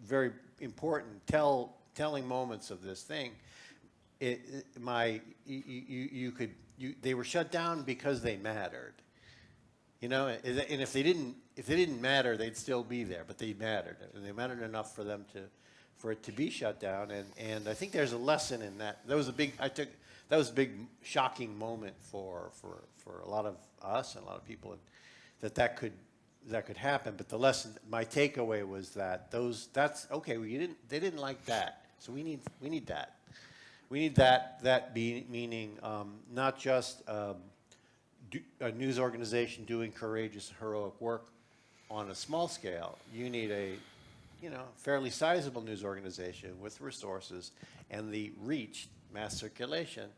very important telling moments of this thing. They were shut down because they mattered, and if they didn't matter, they'd still be there, but they mattered, and they mattered enough for it to be shut down, and I think there's a lesson in that. That was a big shocking moment for a lot of us and a lot of people that could happen. But the lesson, my takeaway was that's okay. They didn't like that, so we need that. We need that meaning not just a news organization doing courageous, heroic work on a small scale. You need a fairly sizable news organization with resources and the reach, mass circulation,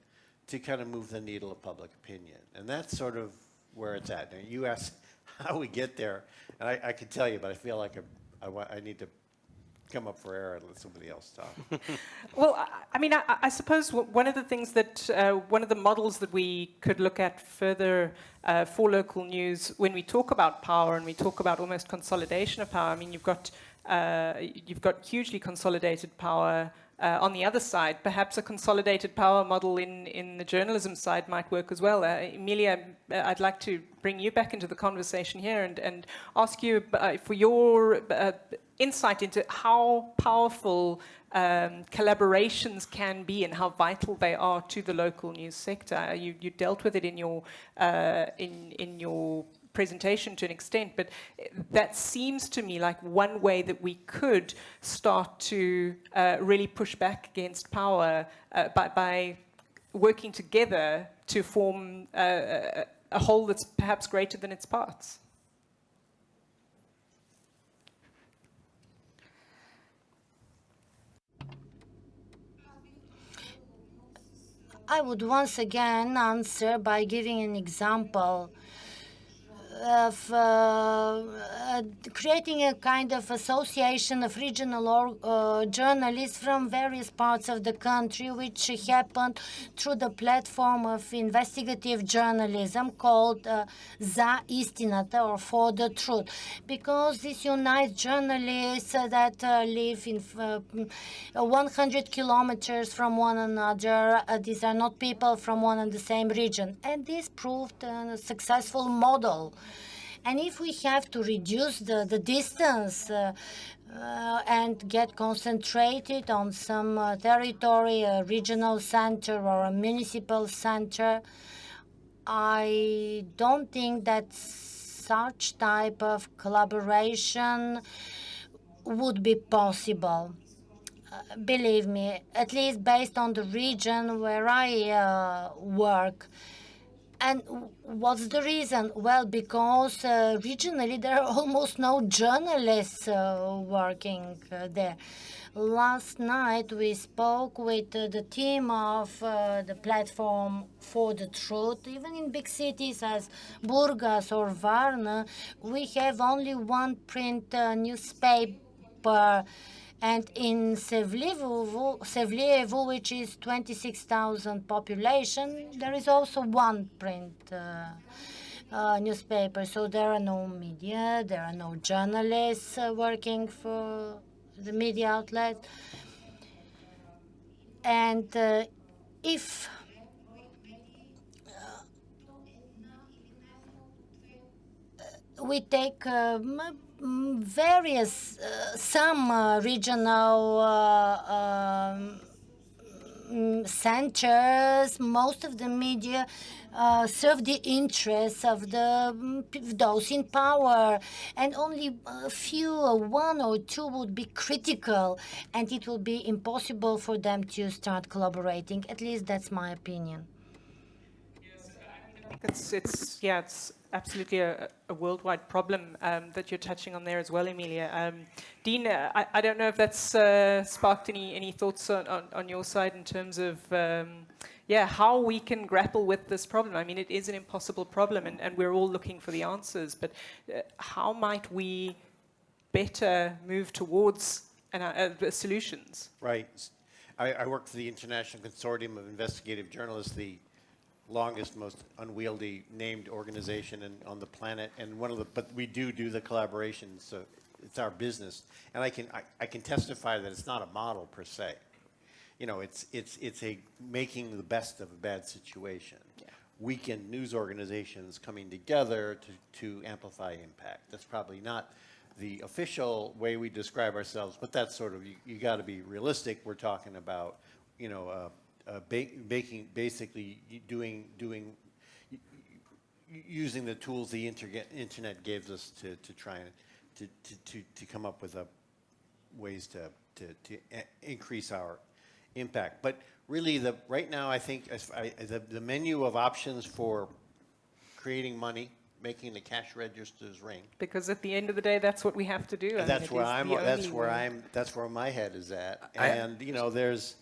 to kind of move the needle of public opinion. And that's sort of where it's at. Now, you asked how we get there, and I could tell you, but I feel like I need to come up for air and let somebody else talk. Well, I suppose one of the things that, one of the models that we could look at further for local news, when we talk about power and we talk about almost consolidation of power, you've got hugely consolidated power on the other side. Perhaps a consolidated power model in the journalism side might work as well. Emilia, I'd like to bring you back into the conversation here and ask you for your insight into how powerful collaborations can be and how vital they are to the local news sector. You dealt with it in your presentation to an extent, but that seems to me like one way that we could start to really push back against power by working together to form a whole that's perhaps greater than its parts. I would once again answer by giving an example of creating a kind of association of regional journalists from various parts of the country, which happened through the platform of investigative journalism called Za Istinata, or For the Truth, because this unites journalists that live in 100 kilometers from one another. These are not people from one and the same region, and this proved a successful model. And if we have to reduce the distance and get concentrated on some territory, a regional center or a municipal center, I don't think that such type of collaboration would be possible. Believe me, at least based on the region where I work. And what's the reason? Well, because regionally there are almost no journalists working there. Last night we spoke with the team of the platform for the truth. Even in big cities as Burgas or Varna, we have only one print newspaper. And in Sevlievo, which is 26,000 population, there is also one print newspaper. So there are no media, there are no journalists working for the media outlet. And if we take various, some regional centers, most of the media serve the interests of those in power, and only a few, one or two, would be critical, and it will be impossible for them to start collaborating. At least that's my opinion. It's absolutely a worldwide problem that you're touching on there as well, Emilia. Dean, I don't know if that's sparked any thoughts on your side in terms of how we can grapple with this problem. I mean, it is an impossible problem, and we're all looking for the answers. But how might we better move towards solutions? Right. I work for the International Consortium of Investigative Journalists, the longest, most unwieldy named organization on the planet, and but we do the collaboration, so it's our business, and I can testify that it's not a model per se. You know, it's a making the best of a bad situation. Yeah. Weekend news organizations coming together to amplify impact. That's probably not the official way we describe ourselves, but that's sort of, you got to be realistic. We're talking about, you know, basically using the tools the internet gives us to try and to come up with ways to increase our impact. But really, right now, I think the menu of options for creating money, making the cash registers ring. Because at the end of the day, that's what we have to do. That's where my head is at. And you know, there's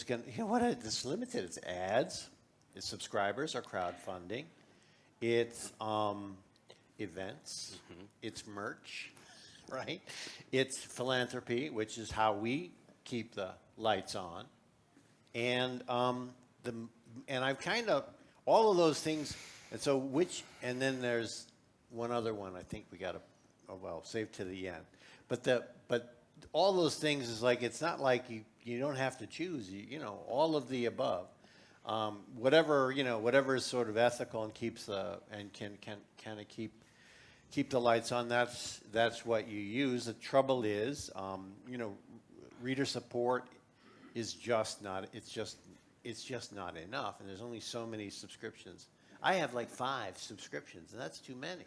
going to, you know what, it's limited. It's ads, it's subscribers or crowdfunding, it's events, it's merch, right? It's philanthropy, which is how we keep the lights on. And and I've kind of, all of those things, and so and then there's one other one I think we got to, save to the end. But all those things is like, it's not like you don't have to choose, you know, all of the above. Whatever is sort of ethical and keeps and can kind of keep the lights on, that's what you use. The trouble is, you know, reader support is just not not enough, and there's only so many subscriptions. I have like 5 subscriptions, and that's too many.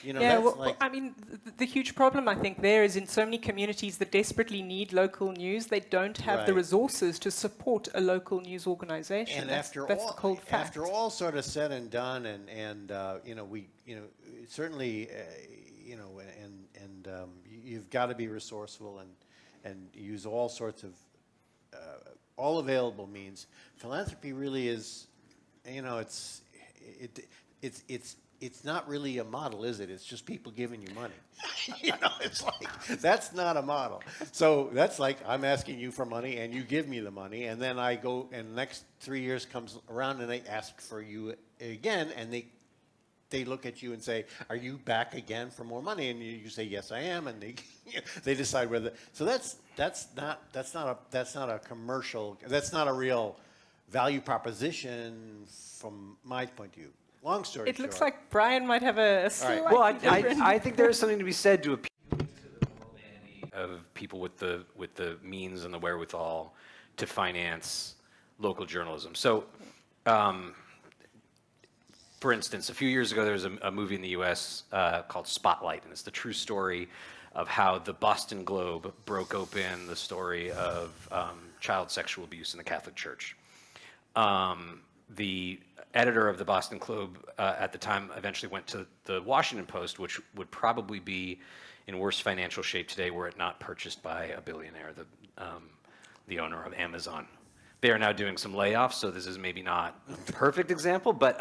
You know, yeah, I mean, the huge problem, I think, there is in so many communities that desperately need local news, they don't have the resources to support a local news organization. And that's the cold fact. After all sort of said and done, and you know, certainly, you know, and you've got to be resourceful and use all sorts of all available means. Philanthropy really is, you know, it's not really a model, is it? It's just people giving you money. You know, it's like, that's not a model. So that's like, I'm asking you for money and you give me the money, and then I go, and the next 3 years comes around and they ask for you again, and they look at you and say, are you back again for more money? And you say, yes, I am, and they decide whether. So that's not a commercial, that's not a real value proposition from my point of view. Long story short. It looks like Brian might have a slightly Well, different... I think there is something to be said to appeal to the humanity of people with the means and the wherewithal to finance local journalism. So, for instance, a few years ago, there was a movie in the U.S. Called Spotlight, and it's the true story of how the Boston Globe broke open the story of child sexual abuse in the Catholic Church. the editor of the Boston Globe at the time eventually went to the Washington Post, which would probably be in worse financial shape today were it not purchased by a billionaire, the owner of Amazon. They are now doing some layoffs, so this is maybe not a perfect example, but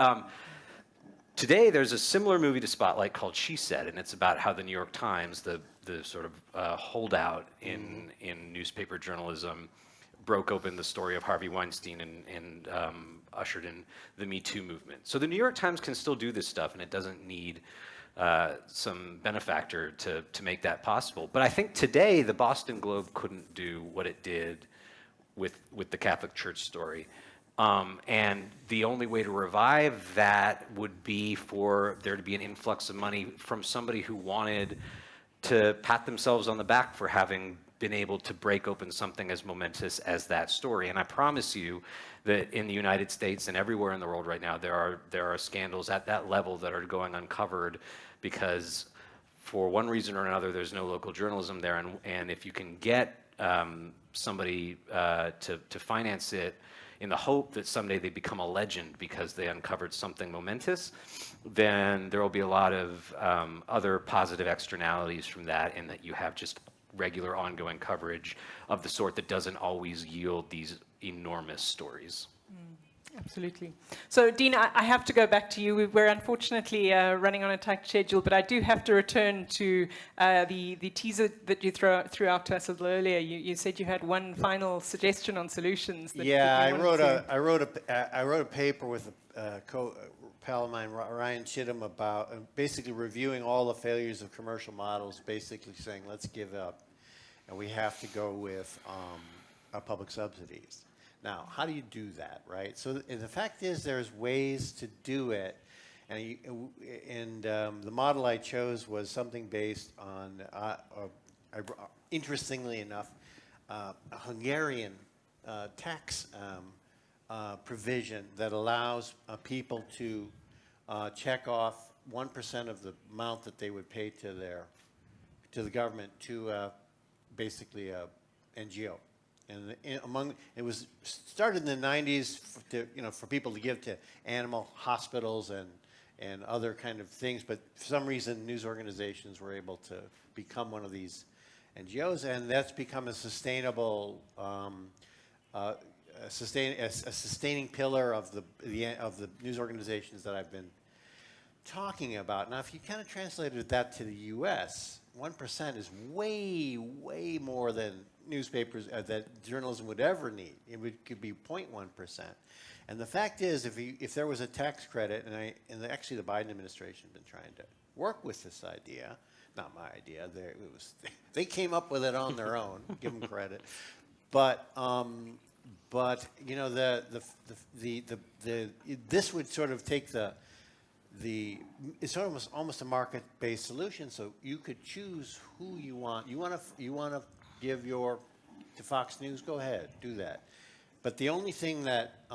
today there's a similar movie to Spotlight called She Said, and it's about how the New York Times, the sort of holdout in newspaper journalism, broke open the story of Harvey Weinstein and ushered in the Me Too movement. So the New York Times can still do this stuff, and it doesn't need some benefactor to make that possible. But I think today the Boston Globe couldn't do what it did with the Catholic Church story. And the only way to revive that would be for there to be an influx of money from somebody who wanted to pat themselves on the back for having been able to break open something as momentous as that story. And I promise you that in the United States and everywhere in the world right now, there are scandals at that level that are going uncovered because for one reason or another, there's no local journalism there. And if you can get somebody to finance it in the hope that someday they become a legend because they uncovered something momentous, then there will be a lot of other positive externalities from that, and that you have just regular ongoing coverage of the sort that doesn't always yield these enormous stories. Absolutely. So, Dean, I have to go back to you. We're unfortunately running on a tight schedule, but I do have to return to the teaser that you threw out to us a little earlier. You said you had one final suggestion on solutions. That Yeah, you I wrote a paper with a pal of mine, Ryan Chittum, about basically reviewing all the failures of commercial models, basically saying let's give up, and we have to go with public subsidies. Now, how do you do that, right? So the fact is there's ways to do it, and the model I chose was something based on, interestingly enough, a Hungarian tax provision that allows people to check off 1% of the amount that they would pay to the government to basically a NGO. And it was started in the 90s for people to give to animal hospitals and other kind of things, but for some reason news organizations were able to become one of these NGOs, and that's become a sustainable sustaining pillar of the news organizations that I've been talking about. Now, if you kind of translated that to the U.S., 1% is way, way more than newspapers that journalism would ever need. Could be 0.1%. And the fact is, if there was a tax credit, and actually the Biden administration has been trying to work with this idea, not my idea. They came up with it on their own. Give them credit. But you know this would sort of take it's almost a market-based solution. So you could choose who you want. You want to give to Fox News, go ahead, do that. But the only thing that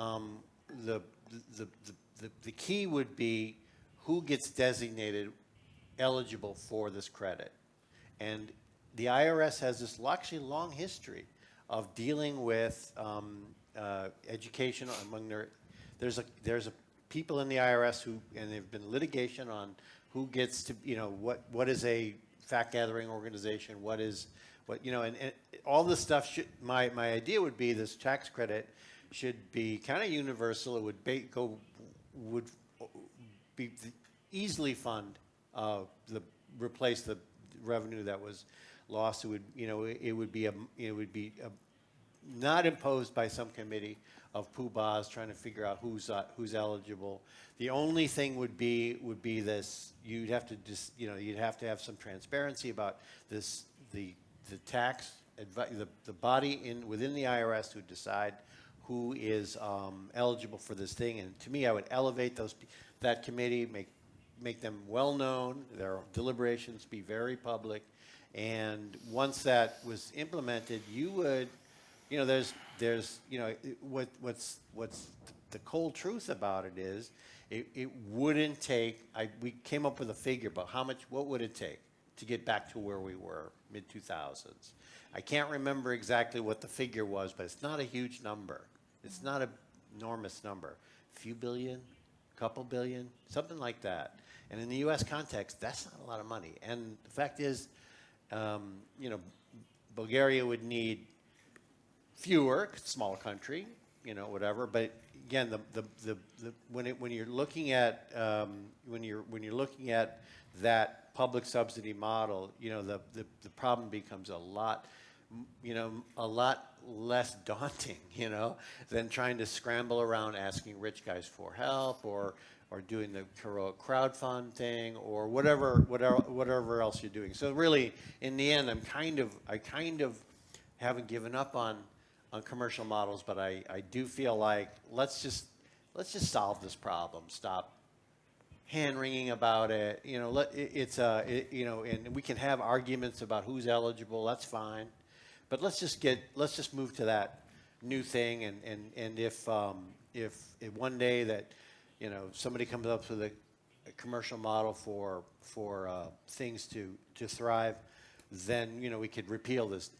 the key would be who gets designated eligible for this credit. And the IRS has this actually long history of dealing with education among there's a people in the IRS and there've been litigation on who gets to, what is a fact-gathering organization, and all this stuff my idea would be this tax credit should be kind of universal. It would easily fund replace the revenue that was lost. It would be not imposed by some committee of poobahs trying to figure out who's eligible. The only thing would be this: you'd have to have some transparency about this. The tax the body within the IRS who decide who is eligible for this thing. And to me, I would elevate that committee, make them well known, their deliberations be very public, and once that was implemented, you would, there's what's the cold truth about it is it wouldn't take. We came up with a figure about what would it take to get back to where we were mid-2000s. I can't remember exactly what the figure was, but it's not a huge number. It's not an enormous number. few billion, couple billion, something like that. And in the U.S. context, that's not a lot of money. And the fact is, you know, Bulgaria would need fewer, small country, you know, whatever. But again, when you're looking at that public subsidy model, you know, the problem becomes a lot less daunting, you know, than trying to scramble around asking rich guys for help or doing the heroic crowdfunding or whatever else you're doing. So really, in the end, I kind of haven't given up on commercial models, but I do feel like let's just solve this problem. Stop hand-wringing about it. You know, you know, and we can have arguments about who's eligible. That's fine, but let's just move to that new thing. And if one day that, you know, somebody comes up with a commercial model for things to thrive, then, you know, we could repeal this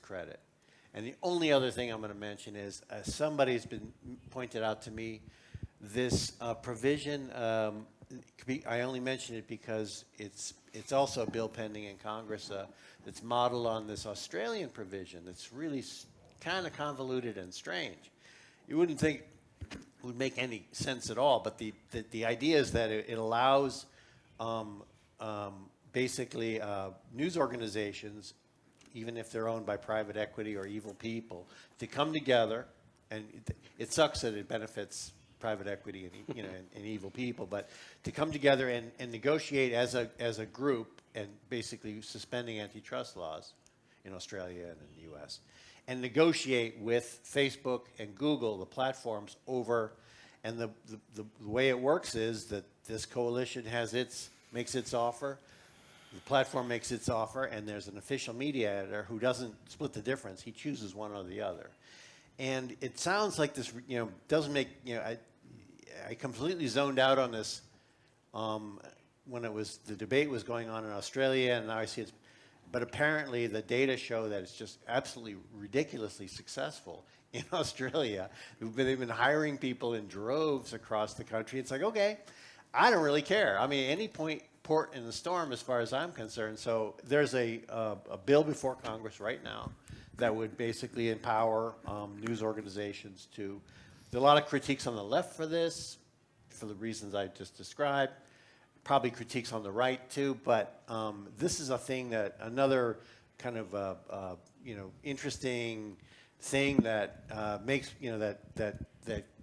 credit. And the only other thing I'm going to mention is somebody's been pointed out to me this provision. I only mention it because it's also a bill pending in Congress that's modeled on this Australian provision that's really kind of convoluted and strange. You wouldn't think it would make any sense at all, but the idea is that it allows basically news organizations, even if they're owned by private equity or evil people, to come together. And it sucks that it benefits private equity and, you know, and evil people, but to come together and negotiate as a group, and basically suspending antitrust laws in Australia and in the U.S., and negotiate with Facebook and Google, the platforms, over. And the way it works is that this coalition makes its offer. The platform makes its offer, and there's an official media editor who doesn't split the difference. He chooses one or the other. And it sounds like this, you know, doesn't make, you know, I completely zoned out on this when the debate was going on in Australia, and now I see but apparently the data show that it's just absolutely ridiculously successful in Australia. They've been hiring people in droves across the country. It's like, okay, I don't really care. I mean, any port in the storm as far as I'm concerned. So there's a bill before Congress right now that would basically empower news organizations to. There are a lot of critiques on the left for this, for the reasons I just described. Probably critiques on the right too, but this is a thing that another kind of you know, interesting thing that makes, you know, that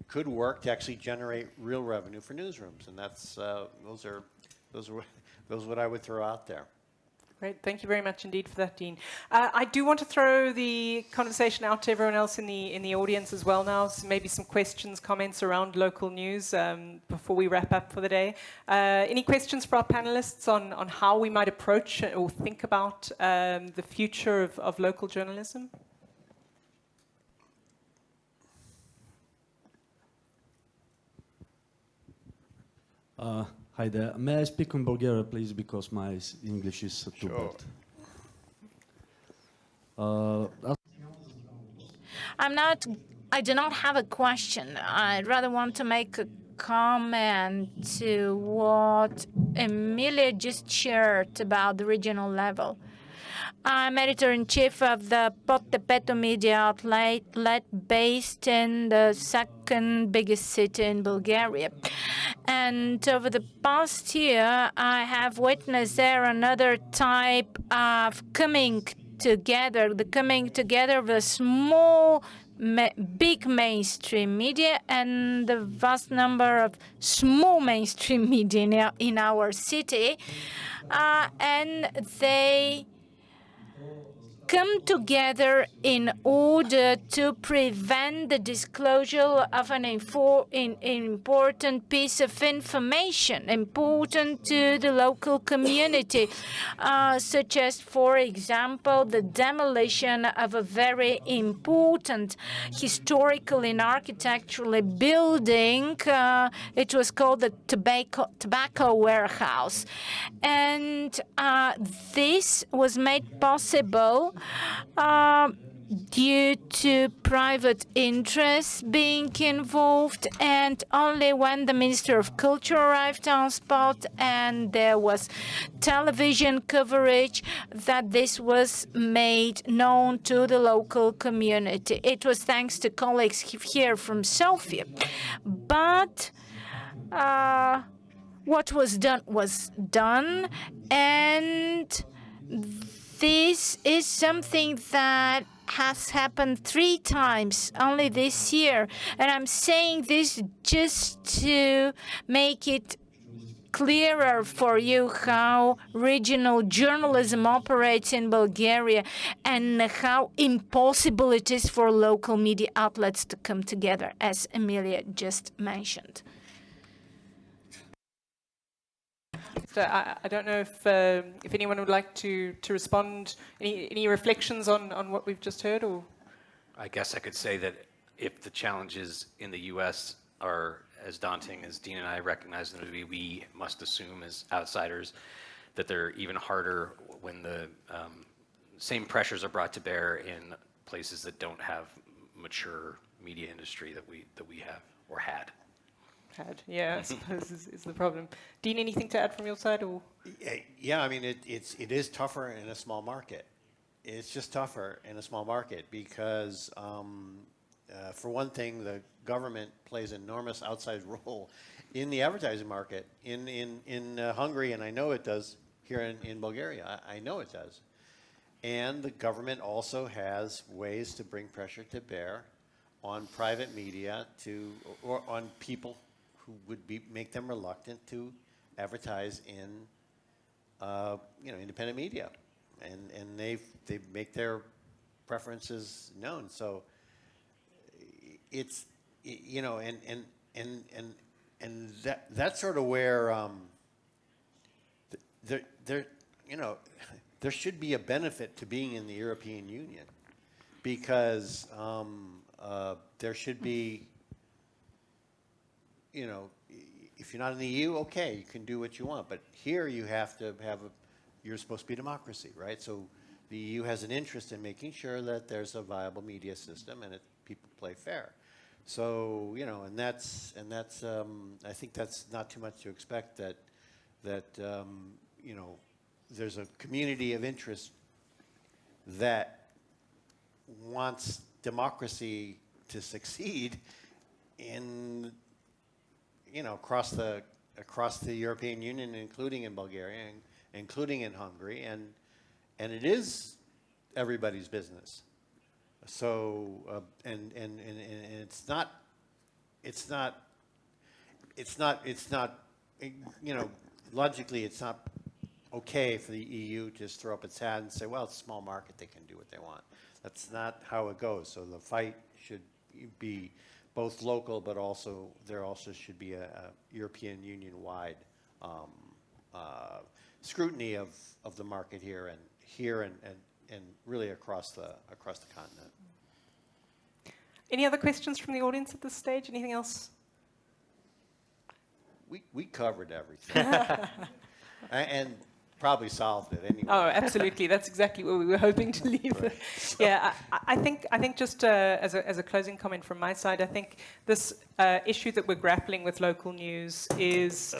could work to actually generate real revenue for newsrooms, and that's those are what I would throw out there. Great, thank you very much indeed for that, Dean. I do want to throw the conversation out to everyone else in the audience as well now. So maybe some questions, comments around local news before we wrap up for the day. Any questions for our panelists on how we might approach or think about the future of local journalism? Hi there. May I speak in Bulgaria, please, because my English is too bad. I do not have a question. I'd rather want to make a comment to what Emilia just shared about the regional level. I'm editor-in-chief of the Pottepeto media outlet based in the second biggest city in Bulgaria. And over the past year, I have witnessed there another type of coming together of a small, big mainstream media and the vast number of small mainstream media in our city. And they come together in order to prevent the disclosure of an important piece of information, important to the local community, such as, for example, the demolition of a very important historical and architectural building. It was called the tobacco warehouse. And this was made possible due to private interests being involved, and only when the Minister of Culture arrived on spot and there was television coverage that this was made known to the local community. It was thanks to colleagues here from Sofia. But what was done, and this is something that has happened 3 times only this year. And I'm saying this just to make it clearer for you how regional journalism operates in Bulgaria and how impossible it is for local media outlets to come together, as Emilia just mentioned. So I don't know if anyone would like to respond. Any reflections on what we've just heard, or? I guess I could say that if the challenges in the U.S. are as daunting as Dean and I recognize them to be, we must assume as outsiders that they're even harder when the same pressures are brought to bear in places that don't have mature media industry that we have or had. Yeah, I suppose is the problem. Dean, anything to add from your side, or? Yeah, I mean, it is tougher in a small market. It's just tougher in a small market because, for one thing, the government plays an enormous outside role in the advertising market in Hungary, and I know it does here in Bulgaria. I know it does. And the government also has ways to bring pressure to bear on private media or on people who would make them reluctant to advertise in, independent media, and they make their preferences known. So it's, and that's sort of where there should be a benefit to being in the European Union, because there should be. If you're not in the EU, okay, you can do what you want. But here you have to you're supposed to be a democracy, right? So the EU has an interest in making sure that there's a viable media system and people play fair. So, and that's I think that's not too much to expect that there's a community of interest that wants democracy to succeed in across the European Union, including in Bulgaria, including in Hungary, and it is everybody's business. So and it's not logically it's not okay for the EU to just throw up its hat and say, well, it's a small market, they can do what they want. That's not how it goes. So the fight should be both local, but also there also should be a European Union-wide scrutiny of the market here and really across the continent. Any other questions from the audience at this stage? Anything else? We covered everything, and probably solved it anyway. Oh, absolutely. That's exactly where we were hoping to leave it. Yeah, I think just as a closing comment from my side, I think this issue that we're grappling with local news is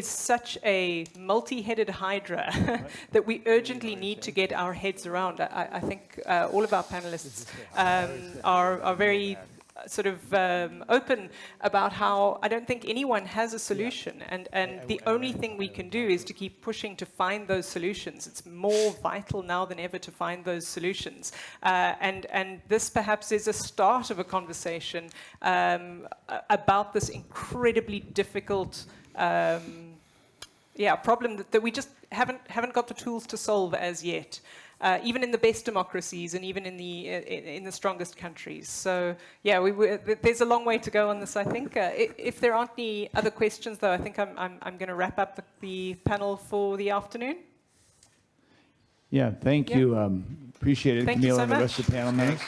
such a multi-headed hydra that we urgently need to get our heads around. I think all of our panelists are very sort of open about how I don't think anyone has a solution, and the only thing we can do is to keep pushing to find those solutions. It's more vital now than ever to find those solutions, and this perhaps is a start of a conversation about this incredibly difficult problem that we just haven't got the tools to solve as yet. Even in the best democracies and even in the strongest countries. So yeah, there's a long way to go on this, I think. If there aren't any other questions, though, I think I'm going to wrap up the panel for the afternoon. Yeah, thank you. Appreciate it, Thank you Camilla, so and the much. rest of the panel members.